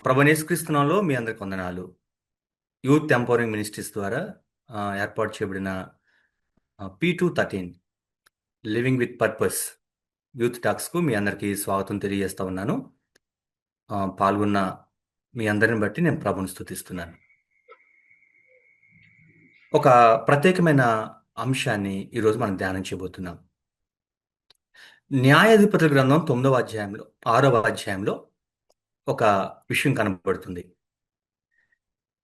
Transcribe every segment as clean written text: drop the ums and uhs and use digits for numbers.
ప్రభు యేసుక్రీస్తునామములో మీ అందరికి వందనాలు. Youth empowering ministries ద్వారా ఏర్పాటు చేయబడిన P213 living with purpose youth టాక్స్కు మీ అందరికీ స్వాగతం తెలియజేస్తా ఉన్నాను. పాల్గొన్న మీ అందరిని బట్టి నేను ప్రభుని స్తుతిస్తున్నాను. ఒక ప్రత్యేకమైన అంశాన్ని ఈరోజు మనం ధ్యానం చేయబోతున్నాం. న్యాయాధిపతుల గ్రంథం 9వ అధ్యాయంలో 6వ అధ్యాయంలో ఒక విషయం కనబడుతుంది.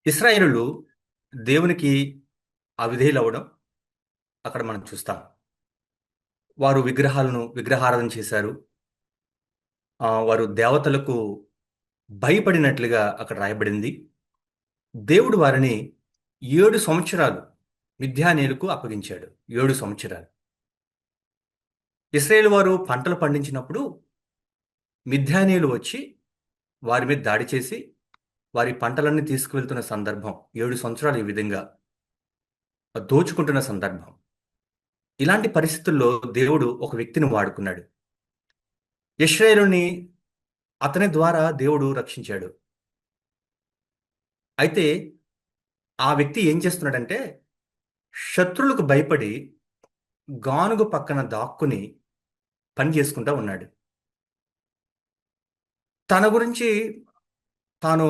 ఇశ్రాయేలులు దేవునికి అవిధేయులవ్వడం అక్కడ మనం చూస్తాం. వారు విగ్రహారాధన చేశారు. వారు దేవతలకు భయపడినట్లుగా అక్కడ రాయబడింది. దేవుడు వారిని 7 సంవత్సరాలు మిద్యానీయులకు అప్పగించాడు. 7 సంవత్సరాలు. ఇశ్రాయేలు వారు పంటలు పండించినప్పుడు మిద్యానీయులు వచ్చి వారి మీద దాడి చేసి వారి పంటలన్నీ తీసుకువెళ్తున్న సందర్భం, 7 సంవత్సరాలు ఈ విధంగా దోచుకుంటున్న సందర్భం. ఇలాంటి పరిస్థితుల్లో దేవుడు ఒక వ్యక్తిని వాడుకున్నాడు. ఇశ్రాయేలుని అతని ద్వారా దేవుడు రక్షించాడు. అయితే ఆ వ్యక్తి ఏం చేస్తున్నాడంటే శత్రువులకు భయపడి గానుగ పక్కన దాక్కుని పని చేసుకుంటా ఉన్నాడు. తన గురించి తాను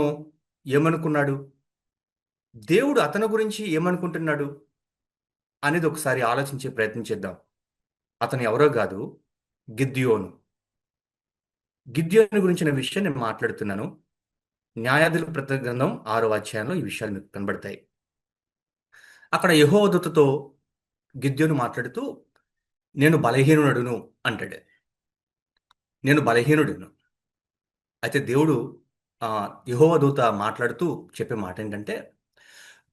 ఏమనుకున్నాడు, దేవుడు అతని గురించి ఏమనుకుంటున్నాడు అనేది ఒకసారి ఆలోచించే ప్రయత్నం చేద్దాం. అతను ఎవరో కాదు, గిద్యోను. గిద్యోను గురించిన విషయం నేను మాట్లాడుతున్నాను. న్యాయాధిపతుల గ్రంథం 6వ అధ్యాయంలో ఈ విషయాలు మీకు కనబడతాయి. అక్కడ యెహోవా దూతతో గిద్యోను మాట్లాడుతూ నేను బలహీనుడును అంటాడు. నేను బలహీనుడును. అయితే దేవుడు యెహోవా దూత మాట్లాడుతూ చెప్పే మాట ఏంటంటే,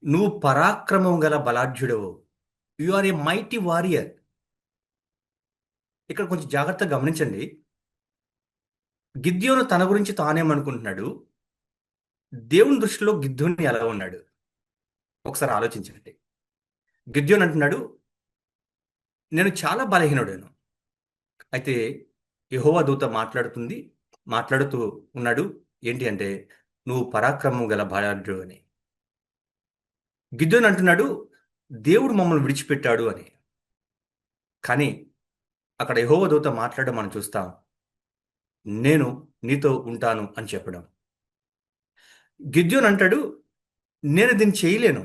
నువ్వు పరాక్రమం గల బలాఢ్యుడవు. You are a mighty warrior. ఇక్కడ కొంచెం జాగ్రత్తగా గమనించండి. గిద్యోను తన గురించి తానేమనుకుంటున్నాడు, దేవుని దృష్టిలో గిద్యోను ఎలా ఉన్నాడు ఒకసారి ఆలోచించండి. గిద్యోను అంటున్నాడు, నేను చాలా బలహీనుడను. అయితే యెహోవా దూత మాట్లాడుతూ ఉన్నాడు. ఏంటి అంటే, నువ్వు పరాక్రమం గల బలాఢ్యుడు అని. గిద్యోను అంటున్నాడు, దేవుడు మమ్మల్ని విడిచిపెట్టాడు అని. కానీ అక్కడ యెహోవా దూత మాట్లాడడం మనం చూస్తాం. నేను నీతో ఉంటాను అని చెప్పడం. గిద్యోను అంటాడు, నేను దీన్ని చేయలేను.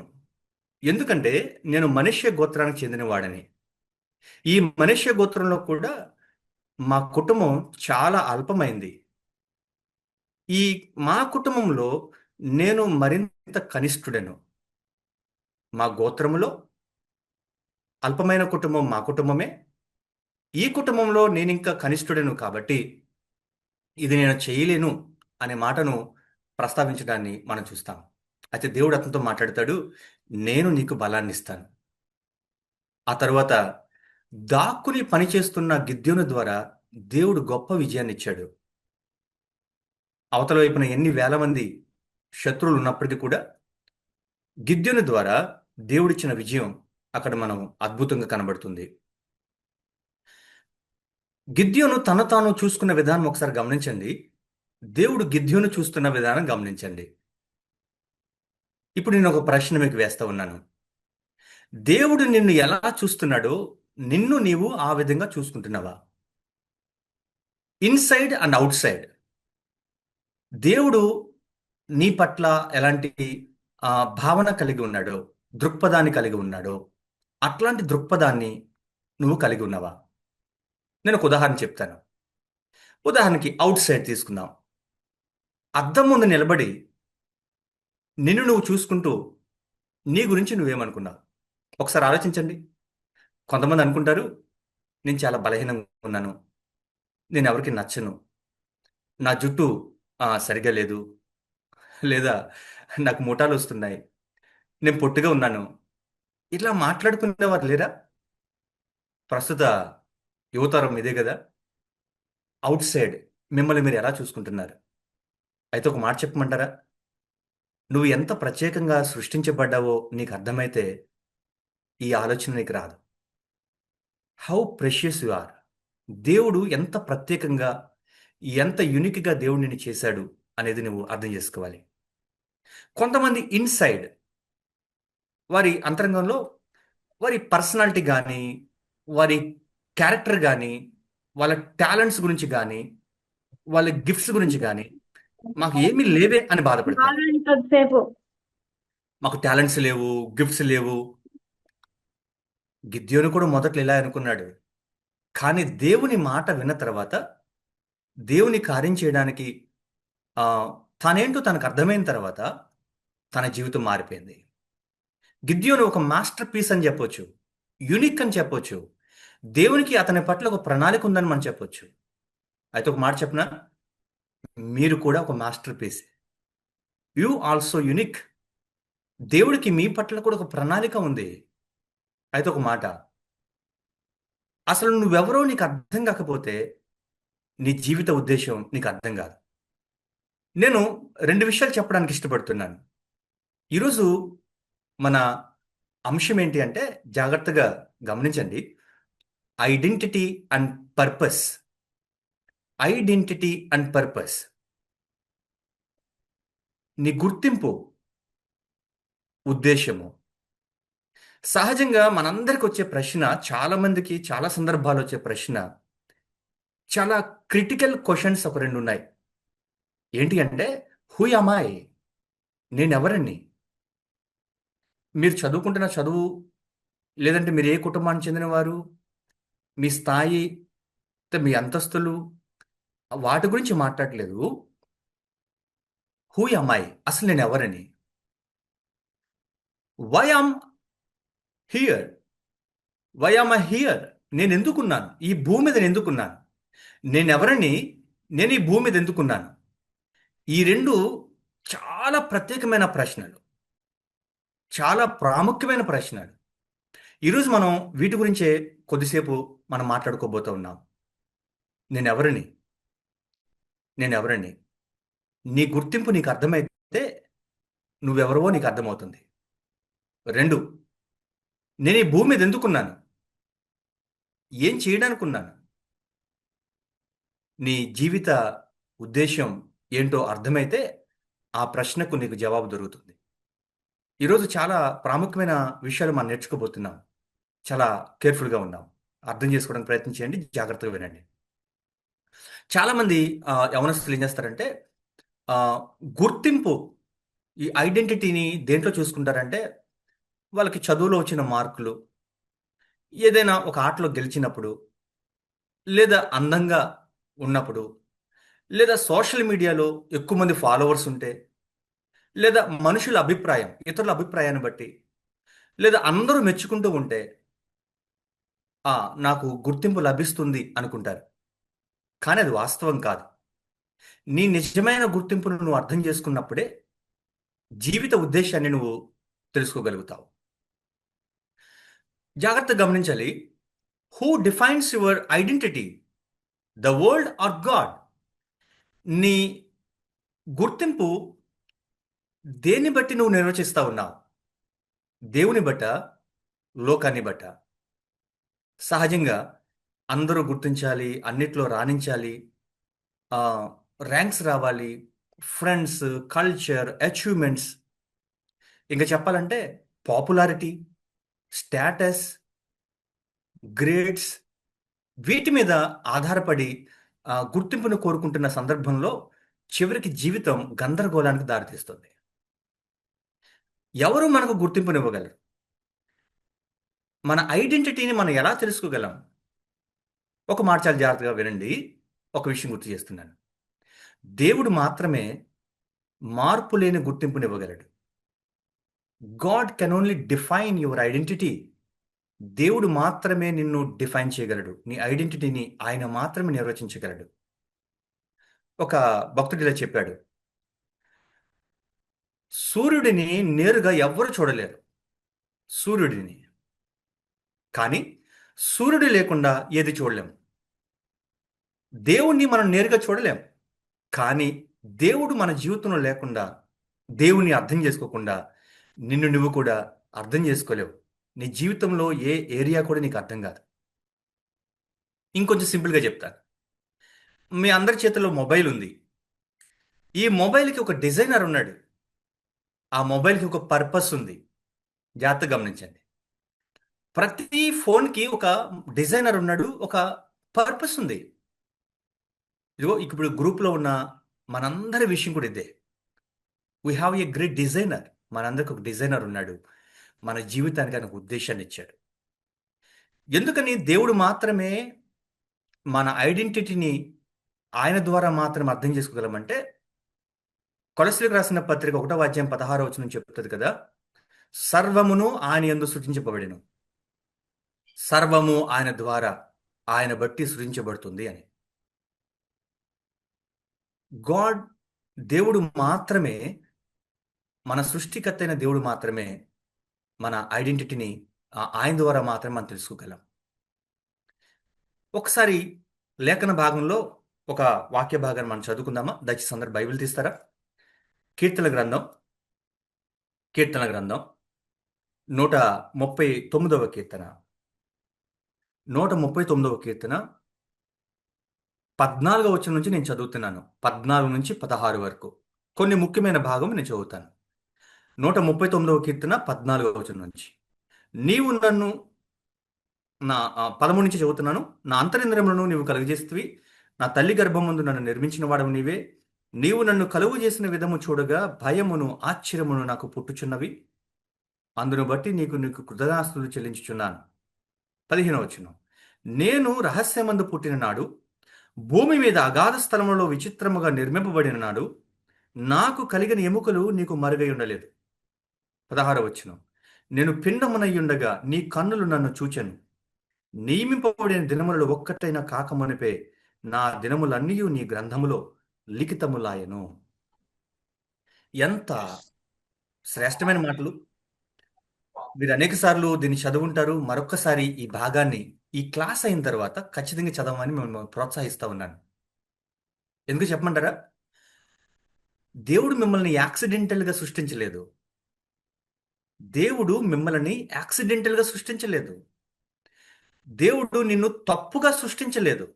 ఎందుకంటే నేను మనష్య గోత్రానికి చెందినవాడని. ఈ మనష్య గోత్రంలో కూడా మా కుటుంబం చాలా అల్పమైంది. ఈ మా కుటుంబంలో నేను మరింత కనిష్ఠుడను. మా గోత్రములో అల్పమైన కుటుంబం మా కుటుంబమే. ఈ కుటుంబంలో నేను ఇంకా కనిష్ఠుడను కాబట్టి ఇది నేను చేయలేను అనే మాటను ప్రస్తావించడాన్ని మనం చూస్తాం. అయితే దేవుడు అతనితో మాట్లాడతాడు, నేను నీకు బలాన్ని ఇస్తాను. ఆ తర్వాత దాక్కుని పనిచేస్తున్న గిద్యోను ద్వారా దేవుడు గొప్ప విజయాన్ని ఇచ్చాడు. అవతల వైపున ఎన్ని వేల మంది శత్రువులు ఉన్నప్పటికీ కూడా గిద్యోను ద్వారా దేవుడిచ్చిన విజయం అక్కడ మనం అద్భుతంగా కనబడుతుంది. గిద్యోను తను తాను చూసుకున్న విధానం ఒకసారి గమనించండి. దేవుడు గిద్యోను చూస్తున్న విధానం గమనించండి. ఇప్పుడు నేను ఒక ప్రశ్న మీకు వేస్తా ఉన్నాను. దేవుడు నిన్ను ఎలా చూస్తున్నాడో నిన్ను నీవు ఆ విధంగా చూసుకుంటున్నావా? ఇన్సైడ్ అండ్ అవుట్ సైడ్ దేవుడు నీ పట్ల ఎలాంటి భావన కలిగి ఉన్నాడో, దృక్పథాన్ని కలిగి ఉన్నాడో, అట్లాంటి దృక్పథాన్ని నువ్వు కలిగి ఉన్నావా? నేను ఒక ఉదాహరణ చెప్తాను. ఉదాహరణకి అవుట్ సైడ్ తీసుకుందాం. అద్దం ముందు నిలబడి నిన్ను నువ్వు చూసుకుంటూ నీ గురించి నువ్వేమనుకున్నావు ఒకసారి ఆలోచించండి. కొంతమంది అనుకుంటారు, నేను చాలా బలహీనంగా ఉన్నాను, నేను ఎవరికి నచ్చను, నా జుట్టు సరిగా లేదు, లేదా నాకు ముఠాలు వస్తున్నాయి, నేను పొట్టిగా ఉన్నాను. ఇట్లా మాట్లాడుకునేవారు లేరా? ప్రస్తుత యువతరం ఇదే కదా. అవుట్ సైడ్ మిమ్మల్ని మీరు ఎలా చూసుకుంటున్నారు? అయితే ఒక మాట చెప్పమంటారా? నువ్వు ఎంత ప్రత్యేకంగా సృష్టించబడ్డావో నీకు అర్థమైతే ఈ ఆలోచన నీకు రాదు. How precious you are. దేవుడు ఎంత ప్రత్యేకంగా, ఎంత యునిక్గా దేవుడు నిన్ను చేశాడు అనేది నువ్వు అర్థం చేసుకోవాలి. కొంతమంది ఇన్సైడ్ వారి అంతరంగంలో వారి పర్సనాలిటీ కానీ, వారి క్యారెక్టర్ కానీ, వాళ్ళ టాలెంట్స్ గురించి కానీ, వాళ్ళ గిఫ్ట్స్ గురించి కానీ మాకు ఏమీ లేవే అని బాధపడతారు. బాగాండి కొద్దిసేపు. మాకు టాలెంట్స్ లేవు, గిఫ్ట్స్ లేవు. గిద్యోను కూడా మొదట్లో ఇలా అనుకున్నాడు. కానీ దేవుని మాట విన్న తర్వాత, దేవుని కార్యం చేయడానికి ఆ, తనేంటో తనకు అర్థమైన తర్వాత తన జీవితం మారిపోయింది. గిద్యోను ఒక మాస్టర్ పీస్ అని చెప్పొచ్చు, యునిక్ అని చెప్పొచ్చు. దేవునికి అతని పట్ల ఒక ప్రణాళిక ఉందని మనం చెప్పొచ్చు. అయితే ఒక మాట చెప్పనా, మీరు కూడా ఒక masterpiece. You also unique. దేవుడికి మీ పట్ల కూడా ఒక ప్రణాళిక ఉంది. అయితే ఒక మాట, అసలు నువ్వెవరో నీకు అర్థం కాకపోతే నీ జీవిత ఉద్దేశం నీకు అర్థం కాదు. నేను రెండు విషయాలు చెప్పడానికి ఇష్టపడుతున్నాను. ఈరోజు మన అంశం ఏంటి అంటే, జాగ్రత్తగా గమనించండి. Identity and purpose. Identity and purpose. నీ గుర్తింపు, ఉద్దేశము. సహజంగా మనందరికి వచ్చే ప్రశ్న, చాలా మందికి చాలా సందర్భాలు వచ్చే ప్రశ్న, చాలా క్రిటికల్ క్వశ్చన్స్ ఒక రెండు ఉన్నాయి. ఏంటి అంటే, హూ యామ్ ఐ? నేనెవరండి? మీరు చదువుకుంటున్న చదువు, లేదంటే మీరు ఏ కుటుంబానికి చెందినవారు, మీ స్థాయి, మీ అంతస్తులు, వాటి గురించి మాట్లాడలేదు. Who am I? అసలు నేను ఎవరని? Why am here? Why am I here? నేను ఎందుకున్నాను ఈ భూమి మీద? నేను ఎందుకున్నాను? నేనెవరని? నేను ఈ భూమి మీద ఎందుకున్నాను? ఈ రెండు చాలా ప్రత్యేకమైన ప్రశ్నలు, చాలా ప్రాముఖ్యమైన ప్రశ్నలు. ఈరోజు మనం వీటి గురించే కొద్దిసేపు మనం మాట్లాడుకోబోతూ ఉన్నాం. నేనెవరని? నేనెవరని? నీ గుర్తింపు నీకు అర్థమైతే నువ్వెవరవో నీకు అర్థమవుతుంది. రెండు, నేను ఈ భూమి మీద ఎందుకున్నాను? ఏం చేయడానికి ఉన్నాను? నీ జీవిత ఉద్దేశం ఏంటో అర్థమైతే ఆ ప్రశ్నకు నీకు జవాబు దొరుకుతుంది. ఈరోజు చాలా ప్రాముఖ్యమైన విషయాలు మనం నేర్చుకోబోతున్నాం. చాలా కేర్ఫుల్గా ఉన్నాం. అర్థం చేసుకోవడానికి ప్రయత్నం చేయండి, జాగ్రత్తగా వినండి. చాలామంది యవనస్తులు ఏం చేస్తారంటే, ఆ, గుర్తింపు, ఈ ఐడెంటిటీని దేంట్లో చూసుకుంటారంటే, వాళ్ళకి చదువులో వచ్చిన మార్కులు, ఏదైనా ఒక ఆటలో గెలిచినప్పుడు, లేదా అందంగా ఉన్నప్పుడు, లేదా సోషల్ మీడియాలో ఎక్కువ మంది ఫాలోవర్స్ ఉంటే, లేదా మనుషుల అభిప్రాయం, ఇతరుల అభిప్రాయాన్ని బట్టి, లేదా అందరూ మెచ్చుకుంటూ ఉంటే నాకు గుర్తింపు లభిస్తుంది అనుకుంటారు. కానీ అది వాస్తవం కాదు. నీ నిజమైన గుర్తింపును నువ్వు అర్థం చేసుకున్నప్పుడే జీవిత ఉద్దేశాన్ని నువ్వు తెలుసుకోగలుగుతావు. జాగ్రత్తగా గమనించాలి. Who defines your identity? The world or God? నీ గుర్తింపు దేన్ని బట్టి నువ్వు నిర్వచిస్తా ఉన్నావు? దేవుని బట్ట, లోకాన్ని బట్ట? సహజంగా అందరూ గుర్తించాలి, అన్నిట్లో రాణించాలి, ర్యాంక్స్ రావాలి, ఫ్రెండ్స్, కల్చర్, అచీవ్మెంట్స్, ఇంకా చెప్పాలంటే పాపులారిటీ, స్టేటస్, గ్రేడ్స్, వీటి మీద ఆధారపడి గుర్తింపును కోరుకుంటున్న సందర్భంలో చివరికి జీవితం గందరగోళానికి దారితీస్తుంది. ఎవరు మనకు గుర్తింపునివ్వగలరు? మన ఐడెంటిటీని మనం ఎలా తెలుసుకోగలం? ఒక మాట చాలా జాగ్రత్తగా వినండి. ఒక విషయం గుర్తు చేస్తున్నాను. దేవుడు మాత్రమే మార్పు లేని గుర్తింపునివ్వగలడు. God can only define your identity. దేవుడు మాత్రమే నిన్ను డిఫైన్ చేయగలడు. నీ ఐడెంటిటీని ఆయన మాత్రమే నిర్వచించగలడు. ఒక భక్తుడు ఇలా చెప్పాడు, సూర్యుడిని నేరుగా ఎవ్వరు చూడలేరు. సూర్యుడిని కానీ సూర్యుడు లేకుండా ఏది చూడలేం. దేవుణ్ణి మనం నేరుగా చూడలేం. కానీ దేవుడు మన జీవితంలో లేకుండా, దేవుని అర్థం చేసుకోకుండా నిన్ను నువ్వు కూడా అర్థం చేసుకోలేవు. నీ జీవితంలో ఏ ఏరియా కూడా నీకు అర్థం కాదు. ఇంకొంచెం సింపుల్గా చెప్తాను. మీ అందరి చేతిలో మొబైల్ ఉంది. ఈ మొబైల్కి ఒక డిజైనర్ ఉన్నాడు. ఆ మొబైల్కి ఒక పర్పస్ ఉంది. జాగ్రత్తగా గమనించండి. ప్రతి ఫోన్కి ఒక డిజైనర్ ఉన్నాడు, ఒక పర్పస్ ఉంది. ఇదిగో ఇప్పుడు గ్రూప్లో ఉన్న మనందరి విషయం కూడా ఇదే. We have a great designer. మనందరికి ఒక డిజైనర్ ఉన్నాడు. మన జీవితానికి ఆయన ఒక ఉద్దేశాన్ని ఇచ్చాడు. ఎందుకని దేవుడు మాత్రమే మన ఐడెంటిటీని ఆయన ద్వారా మాత్రమే అర్థం చేసుకోగలమంటే, కొలస్సీలకు రాసిన పత్రిక 1వ అధ్యాయం 16వ వచనం చెప్తుంది కదా, సర్వమును ఆయన యందు సృజించబడెను, సర్వము ఆయన ద్వారా, ఆయన బట్టి సృజించబడుతుంది అని. గాడ్, దేవుడు మాత్రమే, మన సృష్టికర్త అయిన దేవుడు మాత్రమే మన ఐడెంటిటీని ఆయన ద్వారా మాత్రమే మనం తెలుసుకోగలం. ఒకసారి లేఖన భాగంలో ఒక వాక్య భాగాన్ని మనం చదువుకుందామా? దయచేసి అందరు బైబిల్ తీస్తారా? కీర్తన గ్రంథం, కీర్తన గ్రంథం 139వ కీర్తన, 139వ కీర్తన 14వ వచనం నుంచి నేను చదువుతున్నాను. 14 నుంచి 16 వరకు కొన్ని ముఖ్యమైన భాగం నేను చదువుతాను. 139వ కీర్తన 14వ వచనం నుంచి. నీవు నన్ను నా 13 నుంచి చదువుతున్నాను. నా అంతరింద్రియములను నీవు కలుగజేస్తువి, నా తల్లి గర్భం ముందు నన్ను నిర్మించిన వాడవు నీవే. నీవు నన్ను కలుగు చేసిన విధము చూడగా భయమును ఆశ్చర్యమును నాకు పుట్టుచున్నవి. అందును బట్టి నీకు నీకు కృతజ్ఞతాస్తుతులు చెల్లించుచున్నాను. 15వ వచనం. నేను రహస్యమందు పుట్టిన నాడు, భూమి మీద అగాధ స్థలములో విచిత్రముగా నిర్మింపబడిన నాడు, నాకు కలిగిన ఎముకలు నీకు మరుగై ఉండలేదు. 16వ వచనం. నేను పిండమునయ్యుండగా నీ కన్నులు నన్ను చూచెను. నియమింపబడిన దినములలో ఒక్కటైనా కాకమునిపే నా దినములన్నీ నీ గ్రంథములో లిఖితములాయను. ఎంత శ్రేష్టమైన మాటలు! మీరు అనేక సార్లు దీన్ని చదువుంటారు. మరొక్కసారి ఈ భాగాన్ని ఈ క్లాస్ అయిన తర్వాత ఖచ్చితంగా చదవమని మేము ప్రోత్సహిస్తా ఉన్నాను. ఎందుకు చెప్పమంటారా? దేవుడు మిమ్మల్ని యాక్సిడెంటల్గా సృష్టించలేదు. దేవుడు మిమ్మల్ని యాక్సిడెంటల్గా సృష్టించలేదు. దేవుడు నిన్ను తప్పుగా సృష్టించలేదు.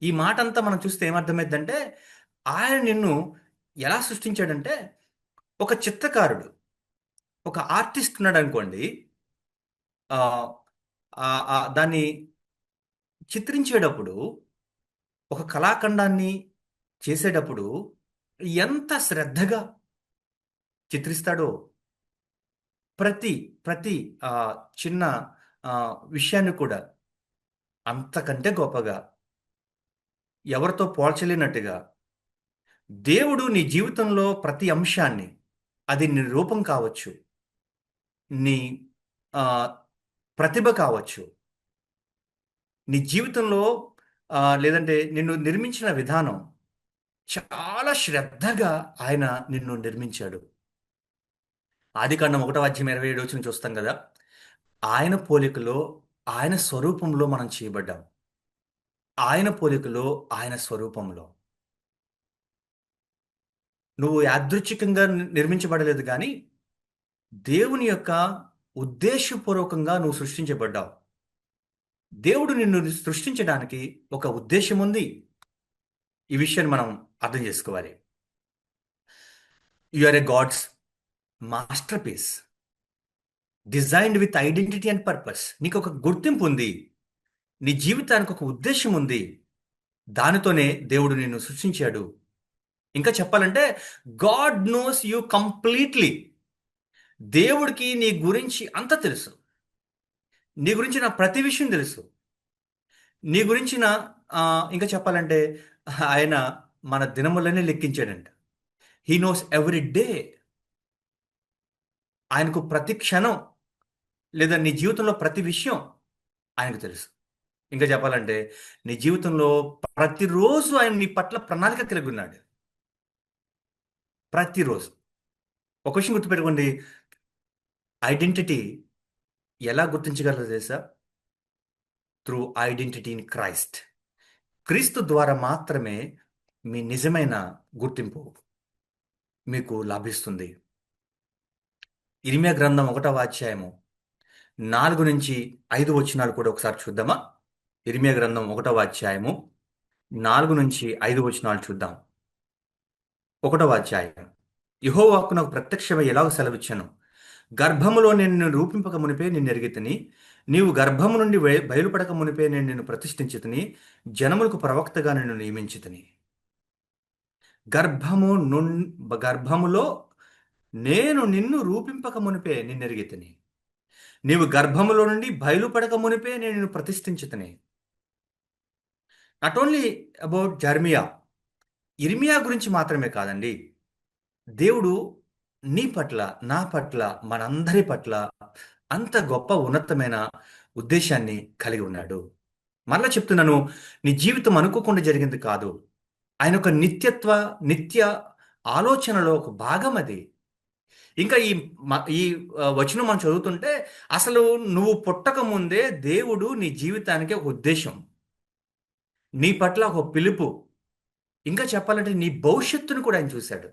ఈ మాట అంతా మనం చూస్తే ఏమర్థమైందంటే, ఆయన నిన్ను ఎలా సృష్టించాడంటే, ఒక చిత్రకారుడు, ఒక ఆర్టిస్ట్ ఉన్నాడు అనుకోండి, ఆ, దాన్ని చిత్రించేటప్పుడు, ఒక కళాఖండాన్ని చేసేటప్పుడు ఎంత శ్రద్ధగా చిత్రిస్తాడో, ప్రతి ప్రతి ఆ, చిన్న ఆ, విషయాన్ని కూడా అంతకంటే గొప్పగా, ఎవరితో పోల్చలేనట్టుగా దేవుడు నీ జీవితంలో ప్రతి అంశాన్ని, అది నీ రూపం కావచ్చు, నీ ఆ, ప్రతిభ కావచ్చు, నీ జీవితంలో లేదంటే నిన్ను నిర్మించిన విధానం, చాలా శ్రద్ధగా ఆయన నిన్ను నిర్మించాడు. ఆదికాండం 1వ అధ్యాయం 27వ వచనం చూస్తాం కదా, ఆయన పోలికలో, ఆయన స్వరూపంలో మనం చేయబడ్డాం. ఆయన పోలికలో, ఆయన స్వరూపంలో. నువ్వు యాదృచ్ఛికంగా నిర్మించబడలేదు కానీ దేవుని యొక్క ఉద్దేశపూర్వకంగా నువ్వు సృష్టించబడ్డావు. దేవుడు నిన్ను సృష్టించడానికి ఒక ఉద్దేశం ఉంది. ఈ విషయాన్ని మనం అర్థం చేసుకోవాలి. You are a God's masterpiece, designed with identity and purpose. నీకు ఒక గుర్తింపు ఉంది. నీ జీవితానికి ఒక ఉద్దేశం ఉంది. దానితోనే దేవుడు నిన్ను సృష్టించాడు. ఇంకా చెప్పాలంటే, గాడ్ నోస్ యూ కంప్లీట్లీ. దేవుడికి నీ గురించి అంత తెలుసు. నీ గురించి నా ప్రతి విషయం తెలుసు. నీ గురించిన ఇంకా చెప్పాలంటే, ఆయన మన దినములనే లెక్కించాడంట. He knows every day. ఆయనకు ప్రతి క్షణం, లేదా నీ జీవితంలో ప్రతి విషయం ఆయనకు తెలుసు. ఇంకా చెప్పాలంటే, నీ జీవితంలో ప్రతిరోజు ఆయన నీ పట్ల ప్రణాళిక కలిగి ఉన్నాడు. ప్రతిరోజు. ఒక విషయం గుర్తుపెట్టుకోండి, ఐడెంటిటీ ఎలా గుర్తించగలరు తెలుసా? Through identity in Christ. క్రీస్తు ద్వారా మాత్రమే మీ నిజమైన గుర్తింపు మీకు లభిస్తుంది. ఇర్మియా గ్రంథం 1వ అధ్యాయము 4 నుంచి 5 వచనాలు కూడా ఒకసారి చూద్దామా? ఇర్మియా గ్రంథం 1వ అధ్యాయము 4 నుంచి 5 వచనాలు చూద్దాం. ఒకటవ అధ్యాయం. యెహోవా వాక్కు నాకు ప్రత్యక్షమై ఎలాగ సెలవిచ్చాను. గర్భములో నేను నిన్ను రూపింపక మునిపే నిన్ను ఎరిగితిని. నీవు గర్భము నుండి బయలుపడక మునిపే నేను నిన్ను ప్రతిష్ఠించితిని. జనములకు ప్రవక్తగా నిన్ను నియమించితిని. గర్భము నుం గర్భములో నేను నిన్ను రూపింపక మునిపే నిన్ను ఎరిగితిని. నీవు గర్భములో నుండి బయలుపడక మునిపే నేను నిన్ను ప్రతిష్ఠించితిని. నాట్ ఓన్లీ అబౌట్ జర్మియా, ఇర్మియా గురించి మాత్రమే కాదండి. దేవుడు నీ పట్ల, నా పట్ల, మనందరి పట్ల అంత గొప్ప ఉన్నతమైన ఉద్దేశాన్ని కలిగి ఉన్నాడు. మరలా చెప్తున్నాను, నీ జీవితం అనుకోకుండా జరిగింది కాదు. ఆయన ఒక నిత్య ఆలోచనలో ఒక భాగం అది. ఇంకా ఈ వచనం మనం చదువుతుంటే అసలు నువ్వు పుట్టక ముందే దేవుడు నీ జీవితానికి ఒక ఉద్దేశం, నీ పట్ల ఒక పిలుపు, ఇంకా చెప్పాలంటే నీ భవిష్యత్తును కూడా ఆయన చూశాడు.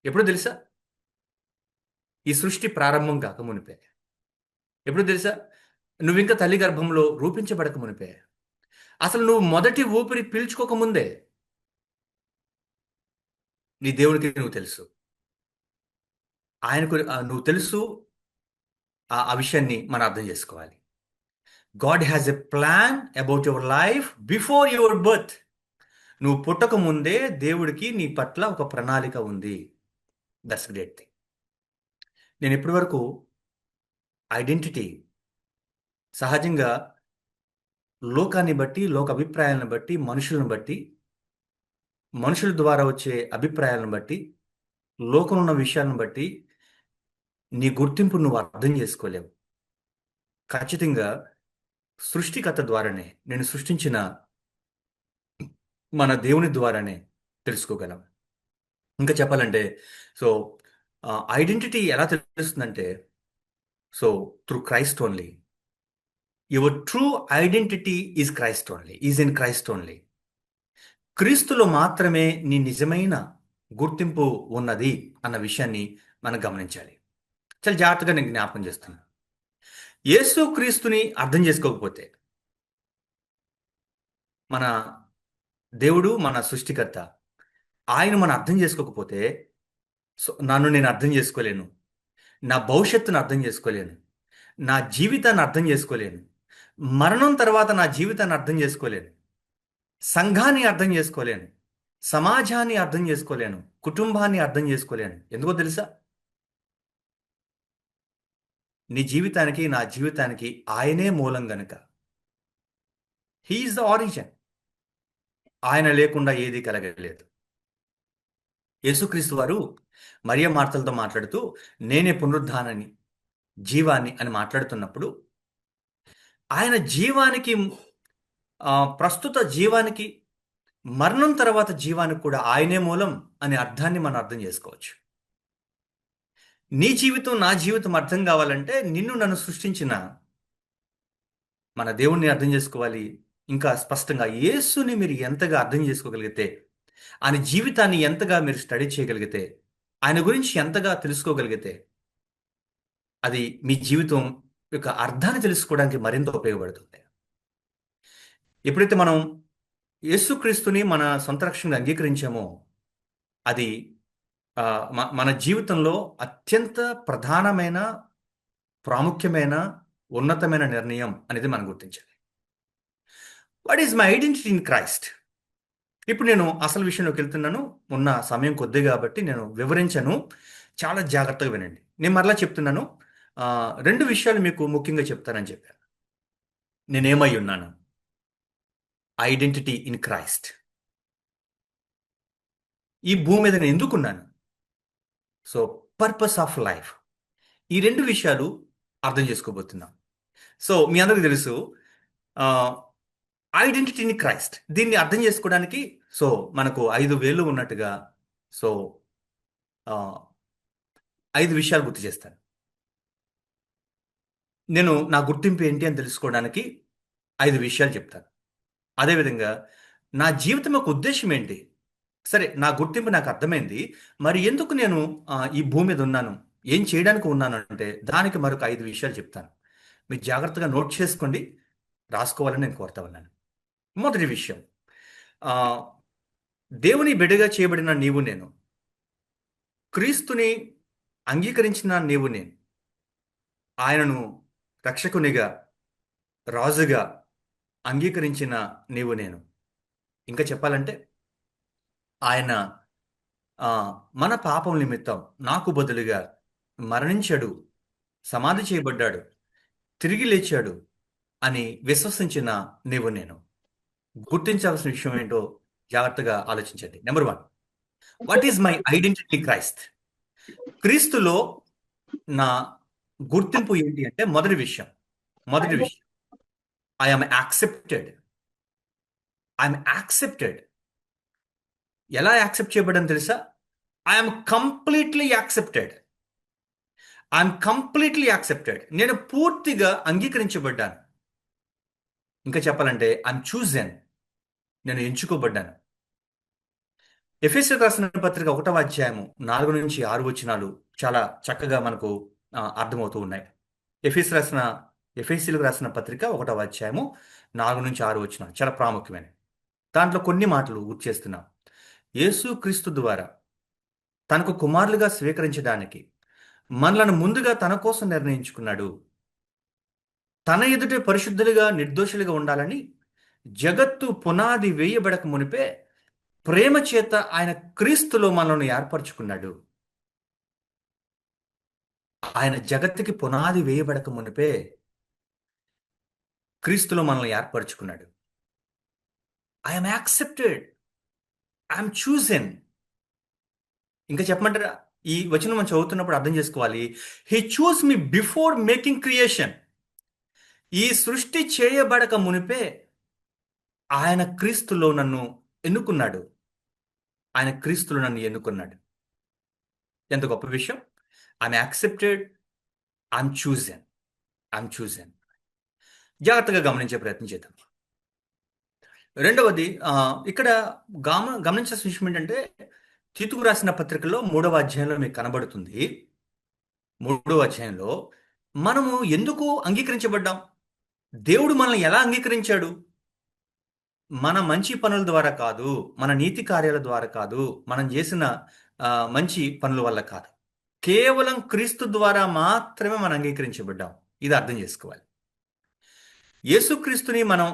ఎప్పుడు తెలుసా? ఈ సృష్టి ప్రారంభం కాక మునిపే. ఎప్పుడు తెలుసా? నువ్వు ఇంకా తల్లి గర్భంలో రూపించబడక మునిపే, అసలు నువ్వు మొదటి ఊపిరి పీల్చుకోక ముందే నీ దేవునికి నువ్వు తెలుసు. ఆయనకు నువ్వు తెలుసు. ఆ విషయాన్ని మనం అర్థం చేసుకోవాలి. God has a plan about your life before your birth. నువ్వు పుట్టక ముందే దేవుడికి నీ పట్ల ఒక ప్రణాళిక ఉంది. That's great thing. నేను ఇప్పటి వరకు ఐడెంటిటీ సహజంగా లోకాన్ని బట్టి, లోక అభిప్రాయాలను బట్టి, మనుషులను బట్టి, మనుషుల ద్వారా వచ్చే అభిప్రాయాలను బట్టి, లోకంలో ఉన్న విషయాలను బట్టి నీ గుర్తింపు నువ్వు అర్థం చేసుకోలేవు. ఖచ్చితంగా సృష్టికర్త ద్వారానే, నేను సృష్టించిన మన దేవుని ద్వారానే తెలుసుకోగలం. ఇంకా చెప్పాలంటే సో ఐడెంటిటీ ఎలా తెలుస్తుందంటే so through Christ only. Your true identity is Christ only, is in Christ only. క్రీస్తులో మాత్రమే నీ నిజమైన గుర్తింపు ఉన్నది అన్న విషయాన్ని మనం గమనించాలి. చాలా జాగ్రత్తగా నేను జ్ఞాపకం చేస్తున్నాను. యేసు క్రీస్తుని అర్థం చేసుకోకపోతే, మన దేవుడు మన సృష్టికర్త, ఆయన మనం అర్థం చేసుకోకపోతే నన్ను నేను అర్థం చేసుకోలేను, నా భవిష్యత్తును అర్థం చేసుకోలేను, నా జీవితాన్ని అర్థం చేసుకోలేను, మరణం తర్వాత నా జీవితాన్ని అర్థం చేసుకోలేను, సంఘాన్ని అర్థం చేసుకోలేను, సమాజాన్ని అర్థం చేసుకోలేను, కుటుంబాన్ని అర్థం చేసుకోలేను. ఎందుకో తెలుసా? నీ జీవితానికి, నా జీవితానికి ఆయనే మూలం గనుక. He's the origin. ఆయన లేకుండా ఏది కలగలేదు. యేసుక్రీస్తు వారు మరియ మార్తలతో మాట్లాడుతూ నేనే పునరుద్ధానాన్ని, జీవాన్ని అని మాట్లాడుతున్నప్పుడు ఆయన జీవానికి, ప్రస్తుత జీవానికి, మరణం తర్వాత జీవానికి కూడా ఆయనే మూలం అనే అర్థాన్ని మనం అర్థం చేసుకోవచ్చు. నీ జీవితం, నా జీవితం అర్థం కావాలంటే నిన్ను నన్ను సృష్టించిన మన దేవుణ్ణి అర్థం చేసుకోవాలి. ఇంకా స్పష్టంగా యేసుని మీరు ఎంతగా అర్థం చేసుకోగలిగితే, ఆయన జీవితాన్ని ఎంతగా మీరు స్టడీ చేయగలిగితే, ఆయన గురించి ఎంతగా తెలుసుకోగలిగితే, అది మీ జీవితం యొక్క అర్థాన్ని తెలుసుకోవడానికి మరింత ఉపయోగపడుతుంది. ఎప్పుడైతే మనం యేసుక్రీస్తుని మన సొంత రక్షణగా అంగీకరించామో, అది మన జీవితంలో అత్యంత ప్రధానమైన, ప్రాముఖ్యమైన, ఉన్నతమైన నిర్ణయం అనేది మనం గుర్తించాలి. What is my identity in Christ? ఇప్పుడు నేను అసలు విషయంలోకి వెళ్తున్నాను. ఉన్న సమయం కొద్ది కాబట్టి నేను వివరించను. చాలా జాగ్రత్తగా వినండి. నేను మరలా చెప్తున్నాను. రెండు విషయాలు మీకు ముఖ్యంగా చెప్తానని చెప్పాను. నేనేమై ఉన్నాను, ఐడెంటిటీ ఇన్ క్రైస్ట్. ఈ భూమి మీద నేను ఎందుకున్నాను, సో పర్పస్ ఆఫ్ లైఫ్. ఈ రెండు విషయాలు అర్థం చేసుకోబోతున్నాం. సో మీ అందరికీ తెలుసు ఐడెంటిటీ ఇన్ క్రైస్ట్. దీన్ని అర్థం చేసుకోవడానికి సో మనకు 5 వేళ్ళు ఉన్నట్టుగా సో 5 విషయాలు గుర్తు చేస్తాను. నేను నా గుర్తింపు ఏంటి అని తెలుసుకోవడానికి 5 విషయాలు చెప్తాను. అదేవిధంగా నా జీవితం యొక్క ఉద్దేశం ఏంటి? సరే, నా గుర్తింపు నాకు అర్థమైంది, మరి ఎందుకు నేను ఈ భూమి మీద ఉన్నాను, ఏం చేయడానికి ఉన్నాను అంటే దానికి మరొక 5 విషయాలు చెప్తాను. మీరు జాగ్రత్తగా నోట్ చేసుకోండి, రాసుకోవాలని నేను కోరుతా ఉన్నాను. మొదటి విషయం, దేవుని బిడ్డగా చేయబడిన నీవు నేను క్రీస్తుని అంగీకరించిన నీవు నేను, ఆయనను రక్షకునిగా, రాజుగా అంగీకరించిన నీవు నేను. ఇంకా చెప్పాలంటే ఆయన ఆ, మన పాపం నిమిత్తం నాకు బదులుగా మరణించాడు, సమాధి చేయబడ్డాడు, తిరిగి లేచాడు అని విశ్వసించిన నీవు నేను. గుర్తించాల్సిన విషయం ఏంటో జాగ్రత్తగా ఆలోచించండి. Number one, what is my identity Christ? క్రీస్తులో నా గుర్తింపు ఏంటి అంటే మొదటి విషయం ఐఎమ్ యాక్సెప్టెడ్. I'm accepted. ఎలా యాక్సెప్ట్ చేయబడని తెలుసా? I'm completely accepted. I'm completely accepted. నేను పూర్తిగా అంగీకరించబడ్డాను. ఇంకా చెప్పాలంటే ఐఎమ్ చూజన్. నేను ఎంచుకోబడ్డాను. ఎఫెసీయులకు రాసిన పత్రిక 1వ అధ్యాయము 4 నుంచి 6 వచనాలు చాలా చక్కగా మనకు అర్థమవుతూ ఉన్నాయి. ఎఫెసీయులకు రాసిన పత్రిక 1వ అధ్యాయము 4 నుంచి 6 వచనాలు చాలా ప్రాముఖ్యమైనవి. దాంట్లో కొన్ని మాటలు గుర్తు చేస్తున్నాం. యేసుక్రీస్తు ద్వారా తనకు కుమారులుగా స్వీకరించడానికి మనలను ముందుగా తన కోసం నిర్ణయించుకున్నాడు. తన ఎదుట పరిశుద్ధులుగా, నిర్దోషులుగా ఉండాలని జగత్తు పునాది వేయబడక మునిపే ప్రేమ చేత ఆయన క్రీస్తులో మనల్ని ఏర్పరచుకున్నాడు. ఆయన జగత్తుకి పునాది వేయబడక మునిపే క్రీస్తులో మనల్ని ఏర్పరచుకున్నాడు. I'm accepted. I'm chosen. ఇంకా చెప్పమంటారా? ఈ వచనం మనం చదువుతున్నప్పుడు అర్థం చేసుకోవాలి. He choose me before making creation. ఈ సృష్టి చేయబడక మునిపే ఆయన క్రీస్తులో నన్ను ఎన్నుకున్నాడు. ఆయన క్రీస్తులో నన్ను ఎన్నుకున్నాడు. ఎంత గొప్ప విషయం! I'm accepted. I'm chosen. I'm chosen. జాగ్రత్తగా గమనించే ప్రయత్నం చేద్దాం. రెండవది, ఇక్కడ గమనించాల్సిన విషయం ఏంటంటే, తీతుకు రాసిన పత్రికలో 3వ అధ్యాయంలో మీకు కనబడుతుంది. 3వ అధ్యాయంలో మనము ఎందుకు అంగీకరించబడ్డాం? దేవుడు మనల్ని ఎలా అంగీకరించాడు? మన మంచి పనుల ద్వారా కాదు, మన నీతి కార్యాల ద్వారా కాదు, మనం చేసిన మంచి పనుల వల్ల కాదు. కేవలం క్రీస్తు ద్వారా మాత్రమే మనం అంగీకరించబడ్డాం. ఇది అర్థం చేసుకోవాలి. యేసుక్రీస్తుని మనం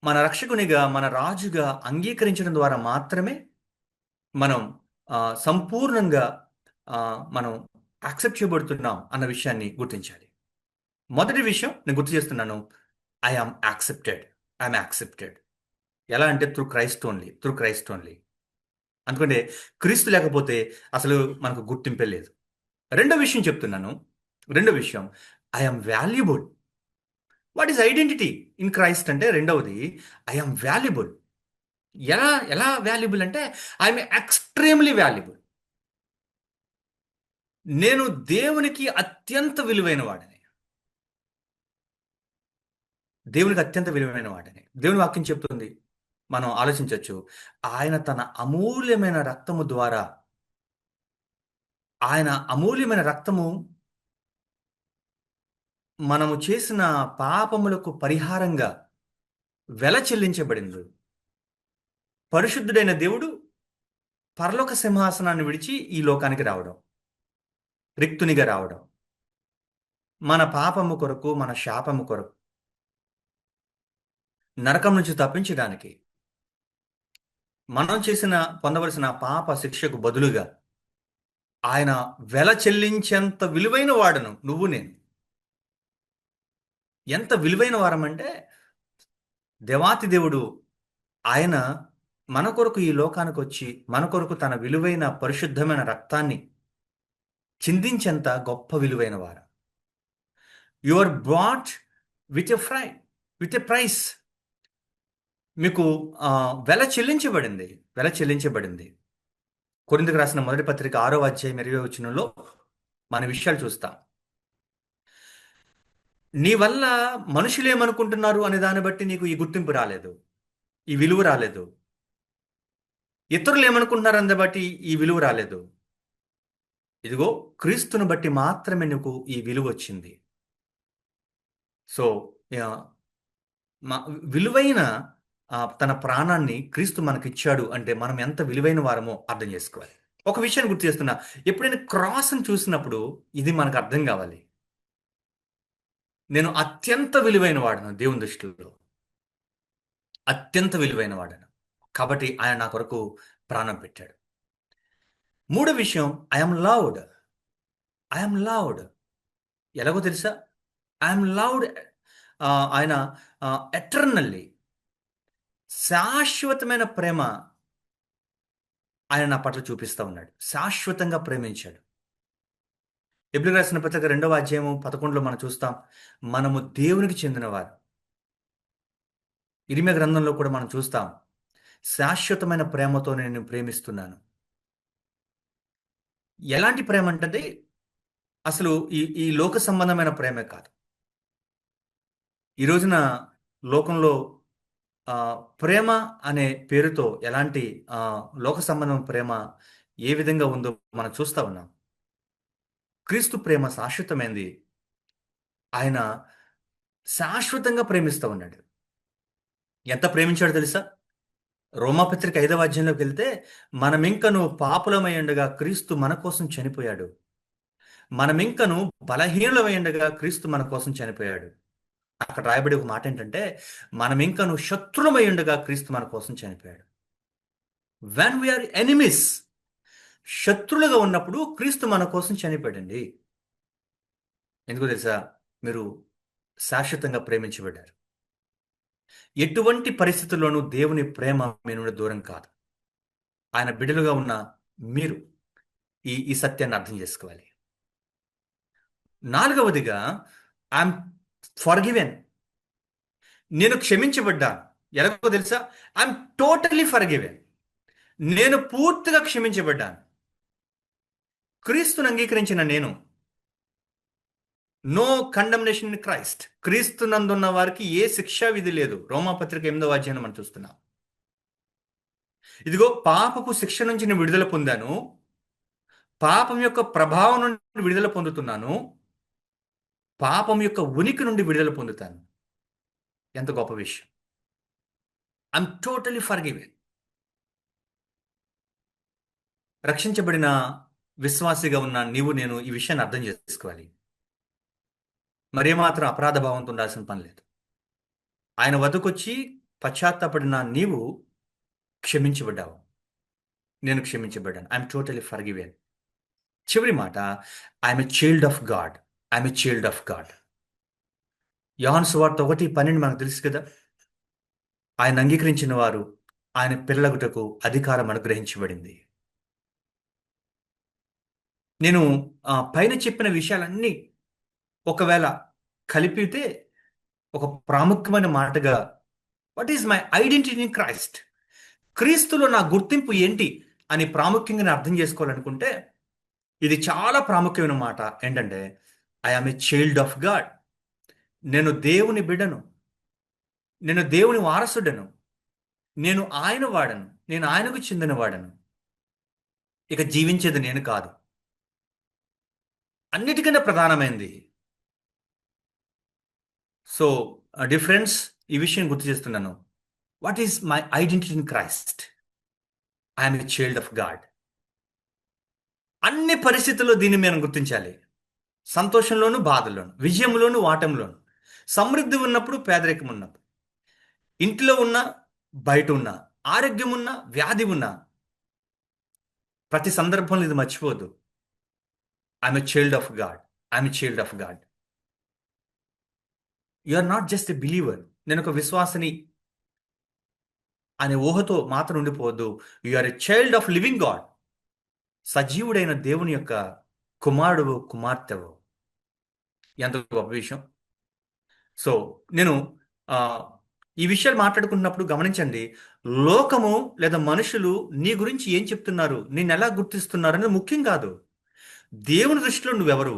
మన రక్షకునిగా, మన రాజుగా అంగీకరించడం ద్వారా మాత్రమే మనం సంపూర్ణంగా మనం యాక్సెప్ట్ చేయబడుతున్నాం అన్న విషయాన్ని గుర్తించాలి. మొదటి విషయం నేను గుర్తు చేస్తున్నాను. I am accepted. I'm accepted. ఎలా అంటే through Christ only. Through Christ only. అందుకంటే క్రీస్తు లేకపోతే అసలు మనకు గుర్తింపే లేదు. రెండో విషయం చెప్తున్నాను. రెండో విషయం, I'm valuable. What is identity in Christ అంటే రెండవది ఐఎమ్ వాల్యుబుల్. ఎలా ఎలా వాల్యుబుల్ అంటే ఐఎమ్ ఎక్స్ట్రీమ్లీ వాల్యుబుల్. నేను దేవునికి అత్యంత విలువైన వాడిని. దేవునికి అత్యంత విలువైన వాడిని. దేవుని వాక్యం చెప్తుంది. మనం ఆలోచించవచ్చు. ఆయన తన అమూల్యమైన రక్తము ద్వారా, ఆయన అమూల్యమైన రక్తము మనము చేసిన పాపములకు పరిహారంగా వెల చెల్లించబడింది. పరిశుద్ధుడైన దేవుడు పరలోక సింహాసనాన్ని విడిచి ఈ లోకానికి రావడం, రిక్తునిగా రావడం, మన పాపము కొరకు, మన శాపము కొరకు, నరకం నుంచి తప్పించడానికి, మనం పొందవలసిన పాప శిక్షకు బదులుగా ఆయన వెల చెల్లించేంత విలువైన వాడను నువ్వు నేను. ఎంత విలువైన వారమంటే, దేవాతి దేవుడు ఆయన మన కొరకు ఈ లోకానికి వచ్చి మన కొరకు తన విలువైన పరిశుద్ధమైన రక్తాన్ని చిందించేంత గొప్ప విలువైన వారు. You are bought with a price. మీకు వెల చెల్లించబడింది. వెల చెల్లించబడింది. కొరింథీయులకు రాసిన మొదటి పత్రిక 6వ అధ్యాయం 20వ వచనంలో మన విషయాలు చూస్తాం. నీ వల్ల మనుషులు ఏమనుకుంటున్నారు అనే దాన్ని బట్టి నీకు ఈ గుర్తింపు రాలేదు, ఈ విలువ రాలేదు. ఇతరులు ఏమనుకుంటున్నారు అనే బట్టి ఈ విలువ రాలేదు. ఇదిగో క్రీస్తును బట్టి మాత్రమే నీకు ఈ విలువ వచ్చింది. సో విలువైన తన ప్రాణాన్ని క్రీస్తు మనకిచ్చాడు అంటే మనం ఎంత విలువైన వారమో అర్థం చేసుకోవాలి. ఒక విషయాన్ని గుర్తు చేస్తున్నా. ఎప్పుడైనా క్రాస్ని చూసినప్పుడు ఇది మనకు అర్థం కావాలి. నేను అత్యంత విలువైన వాడను దేవుని దృష్టిలో. అత్యంత విలువైన వాడను. కాబట్టి ఆయన నా కొరకు ప్రాణం పెట్టాడు. మూడో విషయం, ఐఎమ్ లవ్డ్. I'm loved. ఎలాగో తెలుసా? I'm loved. ఆయన ఎటర్నల్లీ, శాశ్వతమైన ప్రేమ ఆయన నా పట్ల చూపిస్తా ఉన్నాడు. శాశ్వతంగా ప్రేమించాడు. ఎబ్రిల్ రాసిన పత్రిక 2వ అధ్యాయము 11లో మనం చూస్తాం, మనము దేవునికి చెందినవారు. ఇరిమ్యా గ్రంథంలో కూడా మనం చూస్తాం, శాశ్వతమైన ప్రేమతో నేను ప్రేమిస్తున్నాను. ఎలాంటి ప్రేమ అంటే అసలు ఈ ఈ లోక సంబంధమైన ప్రేమే కాదు. ఈ రోజున లోకంలో ఆ, ప్రేమ అనే పేరుతో ఎలాంటి ఆ, లోక సంబంధం ప్రేమ ఏ విధంగా ఉందో మనం చూస్తా ఉన్నాం. క్రీస్తు ప్రేమ శాశ్వతమైంది. ఆయన శాశ్వతంగా ప్రేమిస్తూ ఉన్నాడు. ఎంత ప్రేమించాడో తెలుసా? రోమాపత్రిక 5వ అధ్యాయంలోకి వెళ్తే, మనమింకను పాపులమై ఉండగా క్రీస్తు మన కోసం చనిపోయాడు. మనమింకను బలహీనులమై ఉండగా క్రీస్తు మన కోసం చనిపోయాడు. అక్కడ రాయబడి ఒక మాట ఏంటంటే, మనమింకను శత్రులమై ఉండగా క్రీస్తు మన కోసం చనిపోయాడు. వెన్ వీఆర్ ఎనిమిస్, శత్రులుగా ఉన్నప్పుడు క్రీస్తు మన కోసం చనిపోయాడండి. ఎందుకో తెలుసా? మీరు శాశ్వతంగా ప్రేమించబడ్డారు. ఎటువంటి పరిస్థితుల్లోనూ దేవుని ప్రేమ మీ నుండి దూరం కాదు. ఆయన బిడ్డలుగా ఉన్న మీరు ఈ సత్యాన్ని అర్థం చేసుకోవాలి. నాలుగవదిగా, ఐఎమ్ ఫర్గివెన్. నేను క్షమించబడ్డాను. ఎలాగో తెలుసా? I'm totally forgiven. నేను పూర్తిగా క్షమించబడ్డాను. క్రీస్తుని అంగీకరించిన నేను, నో కండమ్నేషన్ ఇన్ క్రైస్ట్. క్రీస్తు నందున్న వారికి ఏ శిక్షా విధి లేదు. రోమాపత్రిక 8వ అధ్యాయం మనం చూస్తున్నాం. ఇదిగో, పాపపు శిక్ష నుంచి నేను విడుదల పొందాను. పాపం యొక్క ప్రభావం నుండి విడుదల పొందుతున్నాను. పాపం యొక్క ఉనికి నుండి విడుదల పొందుతాను. ఎంత గొప్ప విషయం! I'm totally forgiven. రక్షించబడిన విశ్వాసిగా ఉన్న నీవు నేను ఈ విషయాన్ని అర్థం చేసుకోవాలి. మరేమాత్రం అపరాధ భావంతో ఉండాల్సిన పని లేదు. ఆయన వద్దకొచ్చి పశ్చాత్తాపడిన నీవు క్షమించబడ్డావు. నేను క్షమించబడ్డాను. I'm totally forgiven. చివరి మాట, I'm a child of God. I'm a child of God. యోహాను సువార్త 1:12 మనకు తెలుసు కదా. ఆయన అంగీకరించిన వారు ఆయన పిల్లలగుటకు అధికారం అనుగ్రహించబడింది. నేను పైన చెప్పిన విషయాలన్నీ ఒకవేళ కలిపితే ఒక ప్రాముఖ్యమైన మాటగా, what is my identity in Christ? క్రీస్తులో నా గుర్తింపు ఏంటి అని ప్రాముఖ్యంగా నేను అర్థం చేసుకోవాలనుకుంటే ఇది చాలా ప్రాముఖ్యమైన మాట. ఏంటంటే, I am a child of God. నేను దేవుని బిడ్డను. నేను దేవుని వారసుడను. నేను ఆయన వాడను. నేను ఆయనకు చెందిన వాడను. ఇక జీవించేది నేను కాదు. అన్నిటికన్నా ప్రధానమైనది. సో డిఫరెన్స్, ఈ విషయం గుర్తు చేస్తున్నాను. What is my identity in Christ? I'm a child of God. అన్ని పరిస్థితుల్లో దీన్ని మనం గుర్తించాలి. సంతోషంలోను, బాధల్లోను, విజయంలోను, వాటంలోను, సమృద్ధి ఉన్నప్పుడు, పేదరికం ఉన్నప్పుడు, ఇంట్లో ఉన్న, బయట ఉన్న, ఆరోగ్యం ఉన్న, వ్యాధి ఉన్న, ప్రతి సందర్భంలో ఇది మర్చిపోవద్దు. I'm a child of God. I'm a child of God. You are not just a believer. నేను ఒక విశ్వాసని అనే ఊహతో మాత్రం ఉండిపోవద్దు. You are a child of living God. సజీవుడైన దేవుని యొక్క కుమారుడు, కుమార్తెవు. ఎంత గొప్ప విషయం! సో నేను ఈ విషయాలు మాట్లాడుకున్నప్పుడు గమనించండి, లోకము లేదా మనుషులు నీ గురించి ఏం చెప్తున్నారు, నిన్ను ఎలా గుర్తిస్తున్నారు అనేది ముఖ్యం కాదు. దేవుని దృష్టిలో నువ్వెవరు,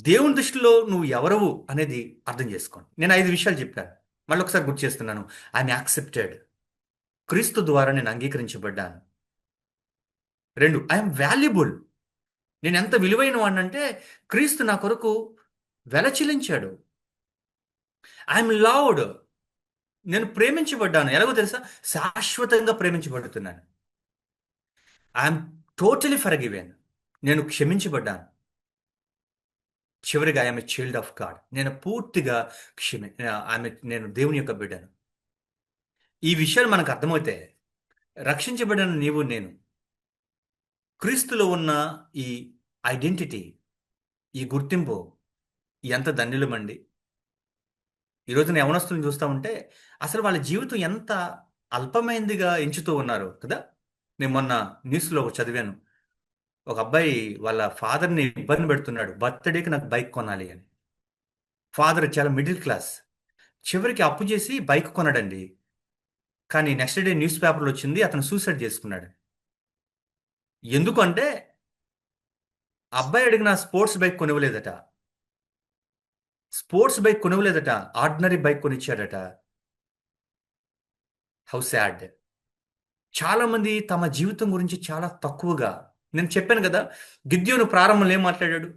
దేవుని దృష్టిలో నువ్వు ఎవరవు అనేది అర్థం చేసుకోండి. నేను 5 విషయాలు చెప్పాను, మళ్ళీ ఒకసారి గుర్తు చేస్తున్నాను. I'm accepted. క్రీస్తు ద్వారా నేను అంగీకరించబడ్డాను. 2, ఐఎమ్ వాల్యుబుల్. నేను ఎంత విలువైన వాడినంటే క్రీస్తు నా కొరకు వెల చెల్లించాడు. I'm loved. నేను ప్రేమించబడ్డాను. ఎలాగో తెలుసా? శాశ్వతంగా ప్రేమించబడుతున్నాను. I'm totally forgiven. నేను క్షమించబడ్డాను. చివరిగా I'm a child of God. నేను పూర్తిగా నేను దేవుని యొక్క బిడ్డను. ఈ విషయాలు మనకు అర్థమైతే రక్షించబడిన నీవు నేను క్రీస్తులో ఉన్న ఈ ఐడెంటిటీ, ఈ గుర్తింపు ఎంత ధన్యులమండి. ఈ రోజున యవనస్తులను చూస్తూ ఉంటే అసలు వాళ్ళ జీవితం ఎంత అల్పమైనదిగా ఎంచుతూ ఉన్నారు కదా. నేను మొన్న న్యూస్లో చదివాను, ఒక అబ్బాయి వాళ్ళ ఫాదర్ని ఇబ్బంది పెడుతున్నాడు, బర్త్డేకి నాకు బైక్ కొనాలి అని. ఫాదర్ చాలా మిడిల్ క్లాస్, చివరికి అప్పు చేసి బైక్ కొన్నాడండి. కానీ నెక్స్ట్ డే న్యూస్ పేపర్లో వచ్చింది అతను సూసైడ్ చేసుకున్నాడు. ఎందుకంటే అబ్బాయి అడిగిన స్పోర్ట్స్ బైక్ కొనివ్వలేదట. స్పోర్ట్స్ బైక్ కొనివ్వలేదట, ఆర్డినరీ బైక్ కొనిచ్చాడట. How sad. చాలా మంది తమ జీవితం గురించి చాలా తక్కువగా, నేను చెప్పాను కదా, గిద్యోను ప్రారంభంలో ఏం మాట్లాడాడు,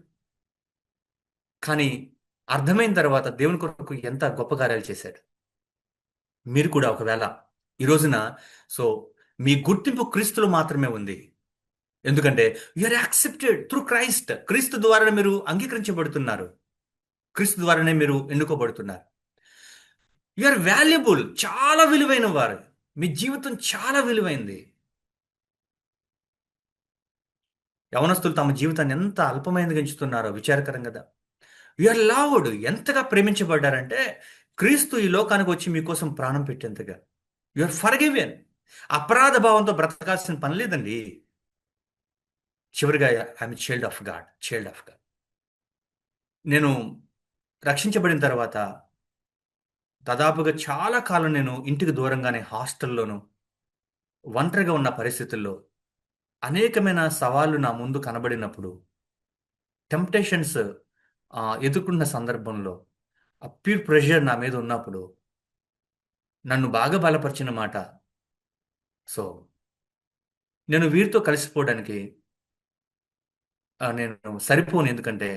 కానీ అర్థమైన తర్వాత దేవుని కొరకు ఎంత గొప్ప కార్యాలు చేశాడు. మీరు కూడా ఒకవేళ ఈ రోజున సో మీ గుర్తింపు క్రీస్తులో మాత్రమే ఉంది. ఎందుకంటే ఆర్ యాక్సెప్టెడ్ త్రూ క్రైస్ట్. క్రీస్తు ద్వారా మీరు అంగీకరించబడుతున్నారు, క్రీస్తు ద్వారానే మీరు ఎన్నుకోబడుతున్నారు. ఆర్ వాల్యుబుల్, చాలా విలువైన వారు. మీ జీవితం చాలా విలువైంది. యవనస్తులు తమ జీవితాన్ని ఎంత అల్పమైనదిగా ఎంచుతున్నారో విచారకరం కదా. ఆర్ లవ్డ్, ఎంతగా ప్రేమించబడ్డారంటే క్రీస్తు ఈ లోకానికి వచ్చి మీకోసం ప్రాణం పెట్టేంతగా. Are forgiven. అపరాధ భావంతో బ్రతకాల్సిన పని లేదండి. చివరిగా I'm child of God, child of God. నేను రక్షించబడిన తర్వాత దాదాపుగా చాలా కాలం నేను ఇంటికి దూరంగానే హాస్టల్లోను ఒంటరిగా ఉన్న పరిస్థితుల్లో అనేకమైన సవాళ్లు నా ముందు కనబడినప్పుడు, టెంప్టేషన్స్ ఎదుర్కొన్న సందర్భంలో, ఆ పీర్ ప్రెషర్ నా మీద ఉన్నప్పుడు నన్ను బాగా బలపరిచిన మాట, సో నేను వీరితో కలిసిపోవడానికి నేను సరిపోను. ఎందుకంటే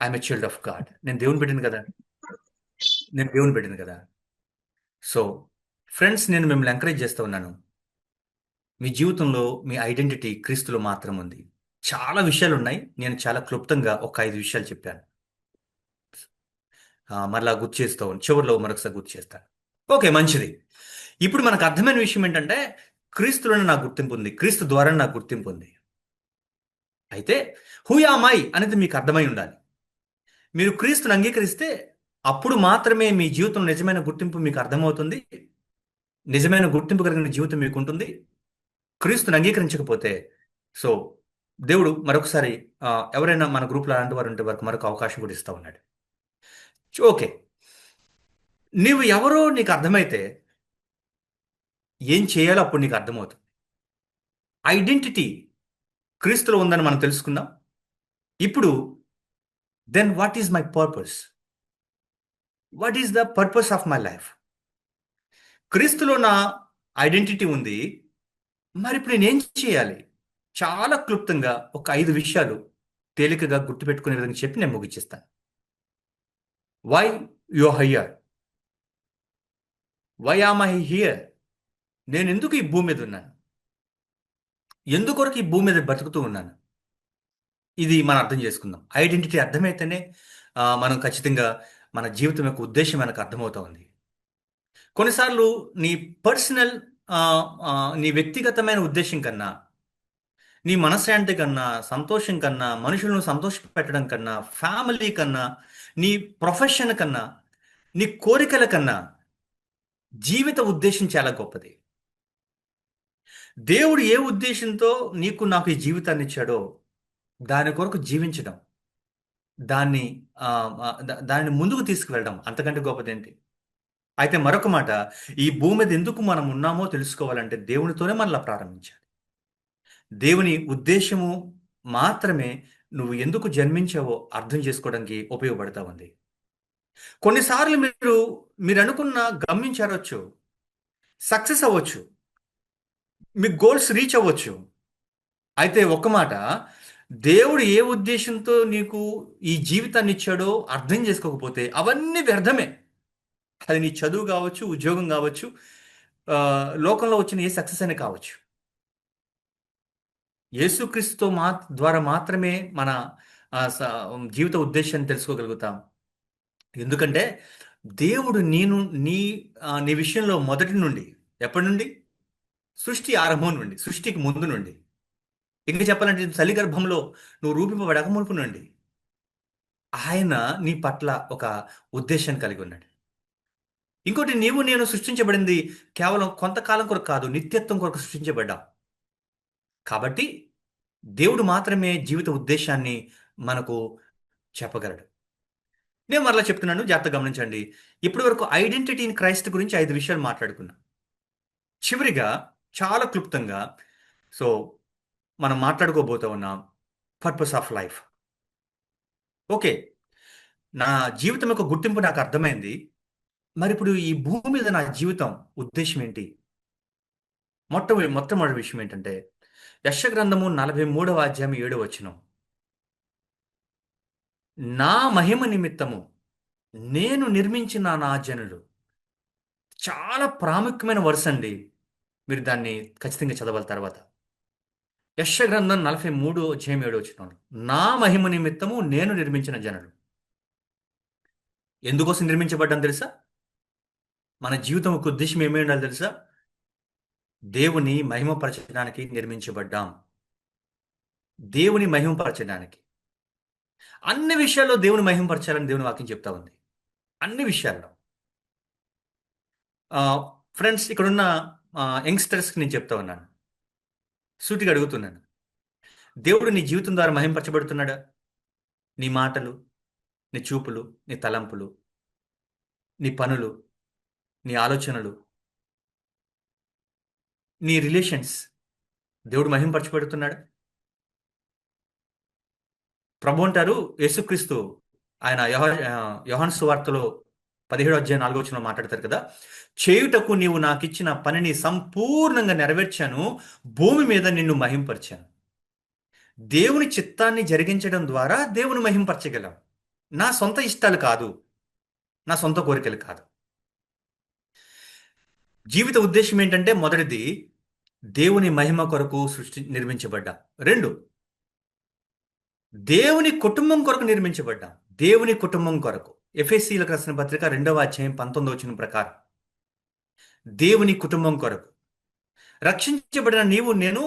I'm a child of God. నేను దేవుని పెట్టింది కదా, నేను దేవుని పెట్టింది కదా. సో ఫ్రెండ్స్, నేను మిమ్మల్ని ఎంకరేజ్ చేస్తూ ఉన్నాను. మీ జీవితంలో మీ ఐడెంటిటీ క్రీస్తులో మాత్రం ఉంది. చాలా విషయాలు ఉన్నాయి, నేను చాలా క్లుప్తంగా ఒక 5 విషయాలు చెప్పాను. మరలా గుర్తు చేస్తూ చివరిలో మరొకసారి గుర్తు చేస్తాను. ఓకే, మంచిది. ఇప్పుడు మనకు అర్థమైన విషయం ఏంటంటే క్రీస్తులోనే నాకు గుర్తింపు ఉంది, క్రీస్తు ద్వారా నాకు గుర్తింపు ఉంది. అయితే హూ యామ్ ఐ అనేది మీకు అర్థమై ఉండాలి. మీరు క్రీస్తుని అంగీకరిస్తే అప్పుడు మాత్రమే మీ జీవితంలో నిజమైన గుర్తింపు మీకు అర్థమవుతుంది, నిజమైన గుర్తింపు కలిగిన జీవితం మీకు ఉంటుంది. క్రీస్తుని అంగీకరించకపోతే సో దేవుడు మరొకసారి ఎవరైనా మన గ్రూప్లో అలాంటి వారు ఉంటే వారికి మరొక అవకాశం కూడా ఇస్తూ ఉన్నాడు. ఓకే, నీవు ఎవరో నీకు అర్థమైతే ఏం చేయాలో అప్పుడు నీకు అర్థమవుతుంది. ఐడెంటిటీ క్రీస్తులో ఉందని మనం తెలుసుకుందాం. ఇప్పుడు then what is my purpose? What is the purpose of my life? క్రీస్తులో నా ఐడెంటిటీ ఉంది, మరి ఇప్పుడు నేనేం చేయాలి? చాలా క్లుప్తంగా ఒక 5 విషయాలు తేలికగా గుర్తుపెట్టుకునే విధంగా చెప్పి నేను ముగించేస్తాను. Why you are here? Why am I here? నేను ఎందుకు ఈ భూమి మీద ఉన్నాను? ఎందుకొరకు ఈ భూమి మీద బతుకుతూ ఉన్నాను? ఇది మనం అర్థం చేసుకుందాం. ఐడెంటిటీ అర్థమైతేనే మనం ఖచ్చితంగా మన జీవితం యొక్క ఉద్దేశం మనకు అర్థమవుతా ఉంది. కొన్నిసార్లు నీ పర్సనల్ నీ వ్యక్తిగతమైన ఉద్దేశం కన్నా, నీ మనశ్శాంతి కన్నా, సంతోషం కన్నా, మనుషులను సంతోష పెట్టడం కన్నా, ఫ్యామిలీ కన్నా, నీ ప్రొఫెషన్ కన్నా, నీ కోరికల కన్నా జీవిత ఉద్దేశం చాలా గొప్పది. దేవుడు ఏ ఉద్దేశంతో నీకు నాకు ఈ జీవితాన్ని ఇచ్చాడో దాని కొరకు జీవించడం, దాన్ని దాన్ని ముందుకు తీసుకువెళ్ళడం అంతకంటే గొప్పదేంటి? అయితే మరొక మాట, ఈ భూమి మీద ఎందుకు మనం ఉన్నామో తెలుసుకోవాలంటే దేవునితోనే మనలా ప్రారంభించాలి. దేవుని ఉద్దేశము మాత్రమే నువ్వు ఎందుకు జన్మించావో అర్థం చేసుకోవడానికి ఉపయోగపడతా ఉంది. కొన్నిసార్లు మీరు అనుకున్న గమ్యం చేరవచ్చు, సక్సెస్ అవ్వచ్చు, మీ గోల్స్ రీచ్ అవ్వచ్చు. అయితే ఒక్క మాట, దేవుడు ఏ ఉద్దేశంతో నీకు ఈ జీవితాన్ని ఇచ్చాడో అర్థం చేసుకోకపోతే అవన్నీ వ్యర్థమే. అది నీ చదువు కావచ్చు, ఉద్యోగం కావచ్చు, లోకంలో వచ్చిన ఏ సక్సెస్ అయినా కావచ్చు. యేసుక్రీస్తుతో ద్వారా మాత్రమే మన ఆ, స- జీవిత ఉద్దేశాన్ని తెలుసుకోగలుగుతాం. ఎందుకంటే దేవుడు నీ నీ విషయంలో మొదటి నుండి, ఎప్పటి నుండి? సృష్టి ఆరంభం నుండి, సృష్టికి ముందు నుండి, ఇంకా చెప్పాలంటే తల్లి గర్భంలో నువ్వు రూపింపబడక మునుపు నుండి ఆయన నీ పట్ల ఒక ఉద్దేశాన్ని కలిగి ఉన్నాడు. ఇంకోటి, నీవు నేను సృష్టించబడింది కేవలం కొంతకాలం కొరకు కాదు, నిత్యత్వం కొరకు సృష్టించబడ్డాం. కాబట్టి దేవుడు మాత్రమే జీవిత ఉద్దేశాన్ని మనకు చెప్పగలడు. నేను మరలా చెప్తున్నాను, జాగ్రత్తగా గమనించండి. ఇప్పటి వరకు ఐడెంటిటీ ఇన్ క్రైస్ట్ గురించి 5 విషయాలు మాట్లాడుకున్నాం. చివరిగా, చాలా క్లుప్తంగా, సో మనం మాట్లాడుకోబోతూ ఉన్నాం పర్పస్ ఆఫ్ లైఫ్. ఓకే, నా జీవితం యొక్క గుర్తింపు నాకు అర్థమైంది. మరి ఇప్పుడు ఈ భూమి మీద నా జీవితం ఉద్దేశం ఏంటి? మొట్టమొదటి విషయం ఏంటంటే, యెషయా గ్రంథము 43వ అధ్యాయం 7వ వచనం, నా మహిమ నిమిత్తము నేను నిర్మించిన నా జనులు. చాలా ప్రాముఖ్యమైన వరుస అండి. మీరు దాన్ని ఖచ్చితంగా చదవాలి తర్వాత. యెషయా గ్రంథం 43వ అధ్యాయం 7వ వచనం, నా మహిమ నిమిత్తము నేను నిర్మించిన జనులు. ఎందుకోసం నిర్మించబడ్డాను తెలుసా? మన జీవితం యొక్క ఉద్దేశం ఏమై ఉండాలి తెలుసా? దేవుని మహిమపరచడానికి నిర్మించబడ్డాం. దేవుని మహిమపరచడానికి. అన్ని విషయాల్లో దేవుని మహిమపరచాలని దేవుని వాక్యం చెప్తా ఉంది. అన్ని విషయాల్లో. ఫ్రెండ్స్, ఇక్కడున్న యంగ్స్టర్స్కి నేను చెప్తా ఉన్నాను, సూటిగా అడుగుతున్నాను. దేవుడు నీ జీవితం ద్వారా మహింపరచబడుతున్నాడా? నీ మాటలు, నీ చూపులు, నీ తలంపులు, నీ పనులు, నీ ఆలోచనలు, నీ రిలేషన్స్, దేవుడు మహింపరచబడుతున్నాడా? ప్రభు అంటారు, యేసుక్రీస్తు ఆయన యోహాను సువార్తలో 17వ అధ్యాయం 4వ వచనంలో మాట్లాడతారు కదా, చేయుటకు నీవు నాకిచ్చిన పనిని సంపూర్ణంగా నెరవేర్చాను, భూమి మీద నిన్ను మహింపరిచాను. దేవుని చిత్తాన్ని జరిగించడం ద్వారా దేవుని మహింపరచగలం. నా సొంత ఇష్టాలు కాదు, నా సొంత కోరికలు కాదు. జీవిత ఉద్దేశం ఏంటంటే, మొదటిది దేవుని మహిమ కొరకు నిర్మించబడ్డా. 2, దేవుని కుటుంబం కొరకు నిర్మించబడ్డాం. దేవుని కుటుంబం కొరకు. ఎఫెసీయులకు రాసిన పత్రిక 2వ అధ్యాయం 19వ వచనం ప్రకారం దేవుని కుటుంబం కొరకు రక్షించబడిన నీవు నేను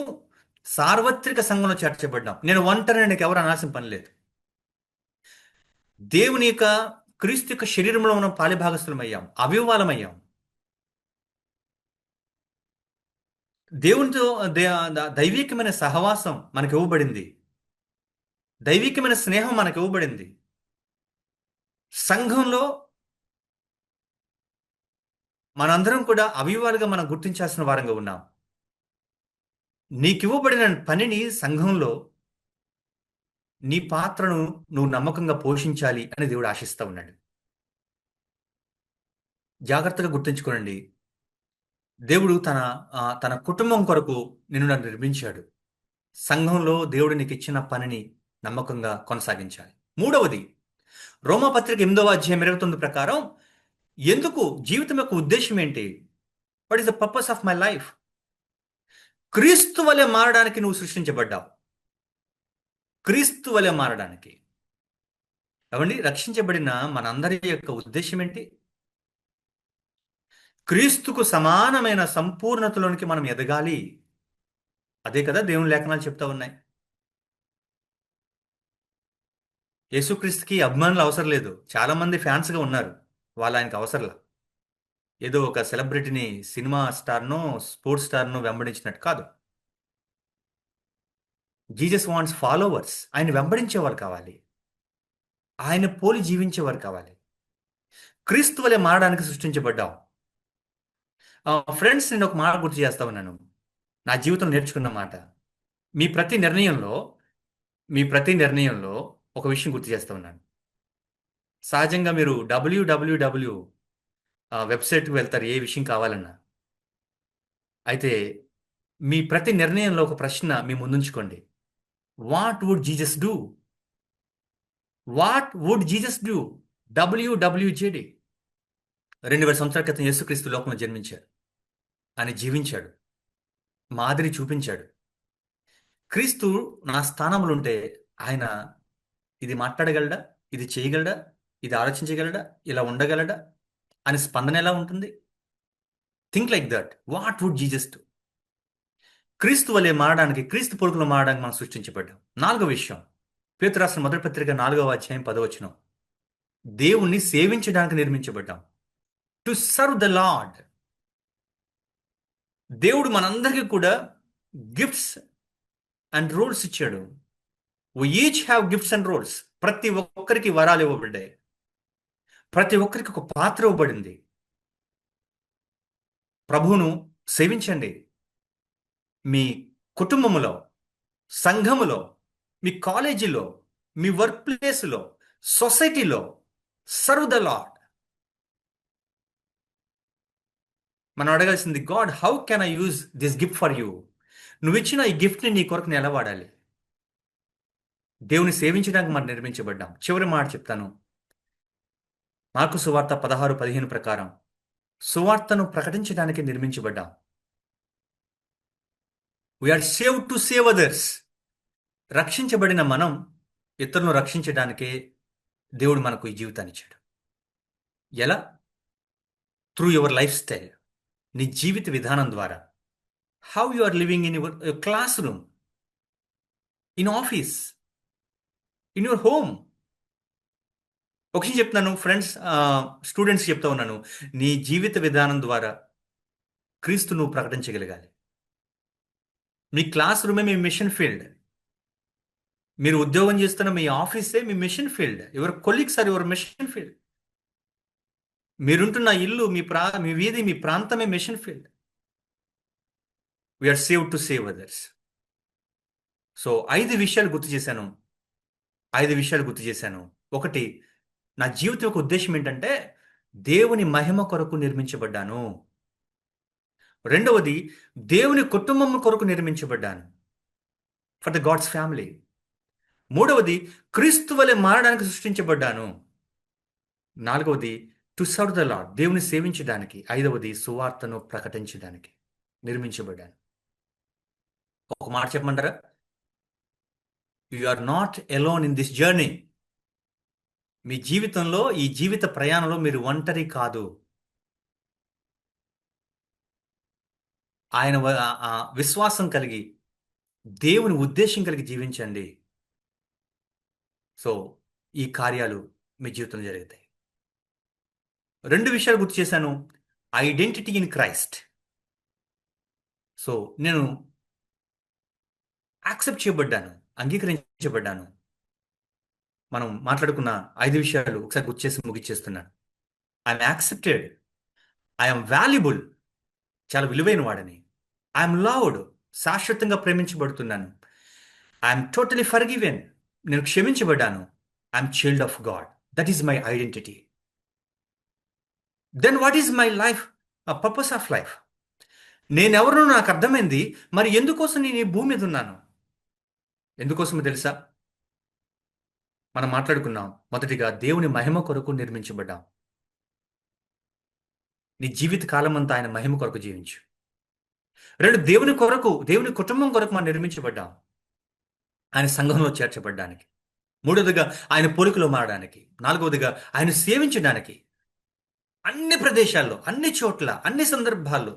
సార్వత్రిక సంఘంలో చేర్చబడ్డాం. నేను ఒంటరి, నాకు ఎవరు అనాల్సిన పని లేదు. దేవుని యొక్క క్రీస్తు యొక్క శరీరంలో మనం పాలిభాగస్థులమయ్యాం, అవివాలమయ్యాం. దేవునితో దైవికమైన సహవాసం మనకు ఇవ్వబడింది. దైవికమైన స్నేహం మనకు ఇవ్వబడింది. సంఘంలో మనందరం కూడా అవివాలుగా మనం గుర్తించాల్సిన వారంగా ఉన్నాం. నీకివ్వబడిన పనిని సంఘంలో నీ పాత్రను నువ్వు నమ్మకంగా పోషించాలి అని దేవుడు ఆశిస్తూ ఉన్నాడు. జాగ్రత్తగా గుర్తుంచుకోనండి, దేవుడు తన కుటుంబం కొరకు నిన్ను నిర్మించాడు. సంఘంలో దేవుడు నీకు ఇచ్చిన పనిని నమ్మకంగా కొనసాగించాలి. 3వది, రోమాపత్రిక 8వ అధ్యాయం 29 ప్రకారం, ఎందుకు జీవితం యొక్క ఉద్దేశం ఏంటి? What is the purpose of my life? క్రీస్తు వలె మారడానికి నువ్వు సృష్టించబడ్డావు. క్రీస్తు వలె మారడానికి. ఏమండి, రక్షించబడిన మనందరి యొక్క ఉద్దేశం ఏంటి? క్రీస్తుకు సమానమైన సంపూర్ణతలోనికి మనం ఎదగాలి. అదే కదా దేవుని లేఖనాలు చెప్తా ఉన్నాయి. యేసుక్రీస్తుకి అభిమానులు అవసరం లేదు, చాలా మంది ఫ్యాన్స్గా ఉన్నారు. వాళ్ళు ఆయనకు అవసరంలా. ఏదో ఒక సెలబ్రిటీని, సినిమా స్టార్ను, స్పోర్ట్స్ స్టార్ను వెంబడించినట్టు కాదు. Jesus wants followers. ఆయన వెంబడించేవారు కావాలి, ఆయన పోలి జీవించేవారు కావాలి. క్రీస్తు వలె మారడానికి సృష్టించబడ్డాం. ఫ్రెండ్స్, నేను ఒక మాట గుర్తు చేస్తా ఉన్నాను, నా జీవితం నేర్చుకున్న మాట. మీ ప్రతి నిర్ణయంలో మీ ప్రతి నిర్ణయంలో ఒక విషయం గుర్తు చేస్తా ఉన్నాను. సహజంగా మీరు డబ్ల్యూడబ్ల్యూడబ్ల్యూ వెబ్సైట్కి వెళ్తారు ఏ విషయం కావాలన్నా. అయితే మీ ప్రతి నిర్ణయంలో ఒక ప్రశ్న మీ ముందుంచుకోండి. What would Jesus do? What would Jesus do? WWJD. 2000 సంవత్సరాల క్రితం యేసుక్రీస్తు లోకంలో జన్మించాడు. ఆయన జీవించాడు, మాదిరి చూపించాడు. క్రీస్తు నా స్థానంలో ఉంటే ఆయన ఇది మాట్లాడగలడా, ఇది చేయగలడా, ఇది ఆలోచించగలడా, ఇలా ఉండగలడా అని స్పందన ఎలా ఉంటుంది? Think like that. What would Jesus do? క్రీస్తు వలె మారడానికి, క్రీస్తు పోలికలో మారడానికి మనం సృష్టించబడ్డాం. నాలుగో విషయం, పేతురు రాసిన మొదటి పత్రిక 4వ అధ్యాయం 10వ వచనం, దేవుణ్ణి సేవించడానికి నిర్మించబడ్డాం. To serve the Lord. దేవుడు మనందరికీ కూడా గిఫ్ట్స్ అండ్ రోల్స్ ఇచ్చాడు. We each have gifts and roles. ప్రతి ఒక్కరికి వరాలు ఇవ్వబడ్డాయి. ప్రతి ఒక్కరికి ఒక పాత్ర ఇవ్వబడింది. ప్రభువును సేవించండి. మీ కుటుంబములో, సంఘములో, మీ కాలేజీలో, మీ వర్క్ ప్లేస్లో, సొసైటీలో సర్వ్ ద లార్డ్. మనం అడగాల్సింది, God how can I use this gift for you? నువ్వు ఇచ్చిన ఈ గిఫ్ట్ని నీ కొరకు నేను ఎలా వాడాలి? దేవుని సేవించడానికి మనం నిర్మించబడ్డాం. చివరి మాట చెప్తాను. మార్కు సువార్త 16:15 ప్రకారం సువార్తను ప్రకటించడానికి నిర్మించబడ్డాం. We are saved to save others. రక్షించబడిన మనం ఇతరులను రక్షించడానికే దేవుడు మనకు ఈ జీవితాన్ని ఇచ్చాడు. ఎలా? Through your lifestyle. నీ జీవిత విధానం ద్వారా. How you are living in your classroom, in office, in your home. ఒక విషయం చెప్తున్నాను ఫ్రెండ్స్, స్టూడెంట్స్ చెప్తా ఉన్నాను. నీ జీవిత విధానం ద్వారా క్రీస్తు నువ్వు ప్రకటించగలగాలి. మీ క్లాస్ రూమే మీ మిషన్ ఫీల్డ్. మీరు ఉద్యోగం చేస్తున్న మీ ఆఫీసే మీ mission field. Your colleagues are your mission field. మీరుంటున్న ఇల్లు, మీ వీధి, మీ ప్రాంతమే mission field. We are save to save others. So 5 విషయాలు గుర్తు చేశాను. ఒకటి, నా జీవితం యొక్క ఉద్దేశం ఏంటంటే దేవుని మహిమ కొరకు నిర్మించబడ్డాను. రెండవది, దేవుని కుటుంబం కొరకు నిర్మించబడ్డాను, ఫర్ ద గాడ్స్ ఫ్యామిలీ. మూడవది, క్రీస్తు వలె మారడానికి సృష్టించబడ్డాను. నాలుగవది, టు సర్వ్ ద లార్డ్, దేవుని సేవించడానికి. ఐదవది, సువార్తను ప్రకటించడానికి నిర్మించబడ్డాను. ఒక మాట చెప్పమంటారా? You are not alone in this journey. మీ జీవితంలో, ఈ జీవిత ప్రయాణంలో మీరు ఒంటరి కాదు. ఆయన విశ్వాసం కలిగి, దేవుని ఉద్దేశం కలిగి జీవించండి. సో ఈ కార్యాలు మీ జీవితంలో జరుగుతాయి. 2 విషయాలు గుర్తు చేశాను. Identity in Christ. సో నేను యాక్సెప్ట్ చేయబడ్డాను, అంగీకరించబడ్డాను. మనం మాట్లాడుకున్న 5 విషయాలు ఒకసారి గుర్తు చేసి ముగిచ్చేస్తున్నాను. ఐఎమ్ యాక్సెప్టెడ్, ఐఎమ్ వాల్యుబుల్, చాలా విలువైన వాడని. ఐఎమ్ లవ్డ్, శాశ్వతంగా ప్రేమించబడుతున్నాను. ఐఎమ్ టోటలీ ఫర్గివెన్, నేను క్షమించబడ్డాను. I'm child of God. That is my identity. Then what is my life, purpose of life? నేనెవరో నాకు అర్థమైంది. మరి ఎందుకోసం నేను ఈ భూమి మీద ఉన్నాను? ఎందుకోసమో తెలుసా? మనం మాట్లాడుకున్నాం. మొదటిగా, దేవుని మహిమ కొరకు నిర్మించబడ్డాం. నీ జీవిత కాలం అంతా ఆయన మహిమ కొరకు జీవించు. 2, దేవుని కొరకు, దేవుని కుటుంబం కొరకు మనం నిర్మించబడ్డాం, ఆయన సంఘంలో చేర్చబడ్డానికి. 3వదిగా, ఆయన పోలికలో మారడానికి. 4వదిగా, ఆయన సేవించడానికి. అన్ని ప్రదేశాల్లో, అన్ని చోట్ల, అన్ని సందర్భాల్లో,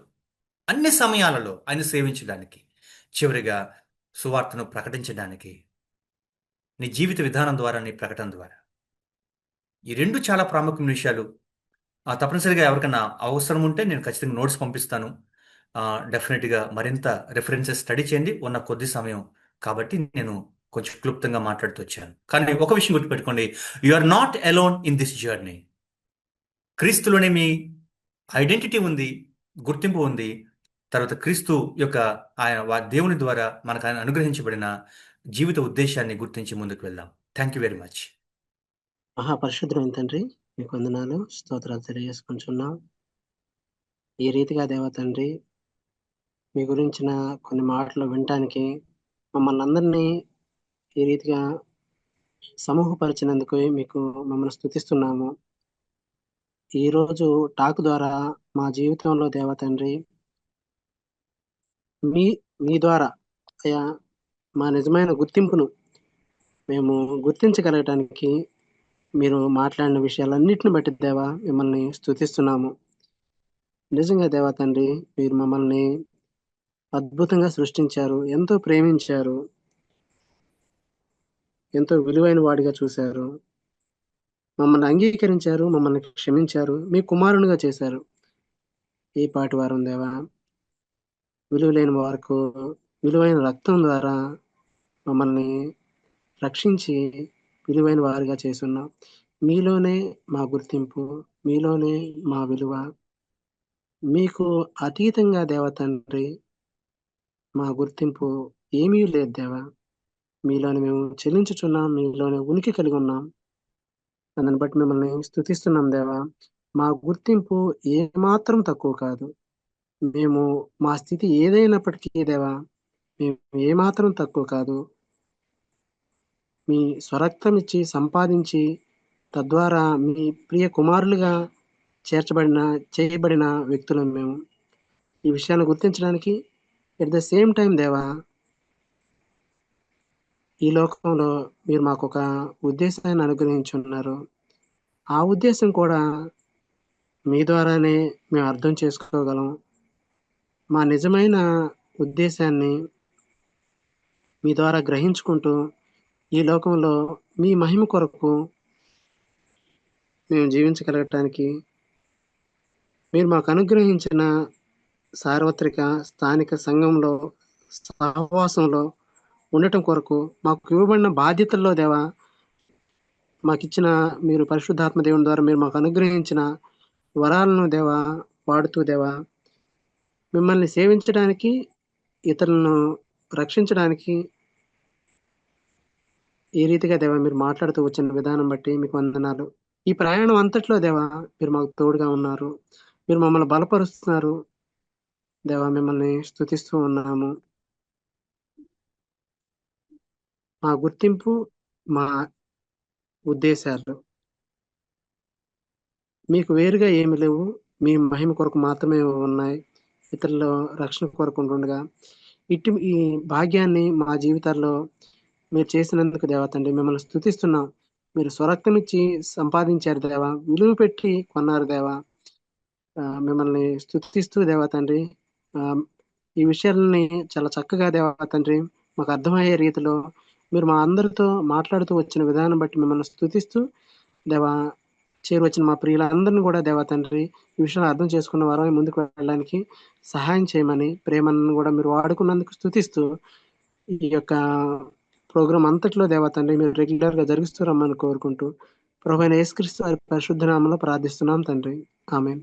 అన్ని సమయాలలో ఆయన సేవించడానికి. చివరిగా, సువార్తను ప్రకటించడానికి. నీ జీవిత విధానం ద్వారా, నీ ప్రకటన ద్వారా. ఈ 2 చాలా ప్రాముఖ్యమైన విషయాలు. తప్పనిసరిగా ఎవరికైనా అవసరం ఉంటే నేను ఖచ్చితంగా నోట్స్ పంపిస్తాను. డెఫినెట్గా మరింత రెఫరెన్సెస్ స్టడీ చేయండి. ఉన్న కొద్ది సమయం కాబట్టి నేను కొంచెం క్లుప్తంగా మాట్లాడుతూ వచ్చాను. కానీ ఒక విషయం గుర్తుపెట్టుకోండి, you are not alone in this journey. క్రీస్తులోనే మీ ఐడెంటిటీ ఉంది, గుర్తింపు ఉంది. తర్వాత క్రీస్తు యొక్క దేవుని ద్వారా మనకు ఆయన అనుగ్రహించబడిన జీవిత ఉద్దేశాన్ని గుర్తించి ముందుకు వెళ్దాం. Thank you very much. మహాపరిశుద్ధుడైన తండ్రి, మీకు వందనాలు, స్తోత్రాలు తెలియజేసుకుంటున్నాం. ఈ రీతిగా దేవ తండ్రి, మీ గురించిన కొన్ని మాటలు వినటానికి మమ్మల్ని అందరినీ ఈ రీతిగా సమూహపరిచినందుకు మీకు మమ్మల్ని స్తుతిస్తున్నాము. ఈరోజు టాక్ ద్వారా మా జీవితంలో దేవ తండ్రి, మీ ద్వారా అయ్యా మా నిజమైన గుర్తింపును మేము గుర్తించగలగటానికి మీరు మాట్లాడిన విషయాలన్నిటిని బట్టి దేవా మిమ్మల్ని స్తుతిస్తున్నాము. నిజంగా దేవా తండ్రి, మీరు మమ్మల్ని అద్భుతంగా సృష్టించారు. ఎంతో ప్రేమించారు. ఎంతో విలువైన వాడిగా చూశారు. మమ్మల్ని అంగీకరించారు. మమ్మల్ని క్షమించారు. మీ కుమారునిగా చేశారు. ఈ పాటి వారం దేవా, విలువలేని వారకు విలువైన రక్తం ద్వారా మమ్మల్ని రక్షించి విలువైన వారిగా చేసున్నాం. మీలోనే మా గుర్తింపు, మీలోనే మా విలువ. మీకు అతీతంగా దేవా తండ్రి, మా గుర్తింపు ఏమీ లేదు దేవా. మీలోనే మేము చెల్లించుచున్నాం. మీలోనే ఉనికి కలిగి ఉన్నాం. అందుని బట్టి మిమ్మల్ని స్తుతిస్తున్నాం దేవా. మా గుర్తింపు ఏమాత్రం తక్కువ కాదు. మేము మా స్థితి ఏదైనప్పటికీ దేవా, మేము ఏమాత్రం తక్కువ కాదు. మీ స్వరక్తమిచ్చి సంపాదించి తద్వారా మీ ప్రియ కుమారులుగా చేర్చబడిన చేయబడిన వ్యక్తులం మేము. ఈ విషయాన్ని గుర్తించడానికి ఎట్ ద సేమ్ టైం దేవా, ఈ లోకంలో మీరు మాకొక ఉద్దేశాన్ని అనుగ్రహించున్నారు. ఆ ఉద్దేశం కూడా మీ ద్వారానే మేము అర్థం చేసుకోగలం. మా నిజమైన ఉద్దేశాన్ని మీ ద్వారా గ్రహించుకుంటూ ఈ లోకంలో మీ మహిమ కొరకు మేము జీవించగలగటానికి మీరు మాకు అనుగ్రహించిన సార్వత్రిక స్థానిక సంఘంలో సహవాసంలో ఉండటం కొరకు మాకు ఇవ్వబడిన బాధ్యతల్లో దేవా, మాకిచ్చిన మీరు పరిశుద్ధాత్మ దేవుని ద్వారా మీరు మాకు అనుగ్రహించిన వరాలను దేవా వాడుతూ దేవా, మిమ్మల్ని సేవించడానికి, ఇతరులను రక్షించడానికి ఈ రీతిగా దేవా మీరు మాట్లాడుతూ వచ్చిన విధానం బట్టి మీకు వందనాలు. ఈ ప్రయాణం అంతట్లో దేవా మీరు మాకు తోడుగా ఉన్నారు. మీరు మమ్మల్ని బలపరుస్తున్నారు. దేవా మిమ్మల్ని స్తుతిస్తూ ఉన్నాము. మా గుర్తింపు, మా ఉద్దేశాలు మీకు వేరుగా ఏమి లేవు. మీ మహిమ కొరకు మాత్రమే ఉన్నాయి. ఇతరుల రక్షణ కొరకు ఉంటుండగా ఈ భాగ్యాన్ని మా జీవితాల్లో మీరు చేసినందుకు దేవా తండ్రి మిమ్మల్ని స్తుతిస్తున్నాం. మీరు స్వరక్తమిచ్చి సంపాదించారు దేవా. విలువ పెట్టి కొన్నారు దేవా. మిమ్మల్ని స్తుతిస్తూ దేవా తండ్రి, ఈ విషయాలని చాలా చక్కగా దేవా తండ్రి మాకు అర్థమయ్యే రీతిలో మీరు మా అందరితో మాట్లాడుతూ వచ్చిన విధానం బట్టి మిమ్మల్ని స్తుతిస్తూ దేవా, చేరువచ్చిన మా ప్రియులందరిని కూడా దేవా తండ్రి ఈ విషయాలు అర్థం చేసుకున్న వారమై ముందుకు వెళ్ళడానికి సహాయం చేయమని, ప్రేమను కూడా మీరు వాడుకున్నందుకు స్తుతిస్తూ ఈ యొక్క ప్రోగ్రాం అంతట్లో దేవా తండ్రి మీరు రెగ్యులర్ గా జరిగిస్తూ రమ్మని కోరుకుంటూ ప్రభువైన యేసుక్రీస్తు వారి పరిశుద్ధ నామములో ప్రార్థిస్తున్నాం తండ్రి. ఆమేన్.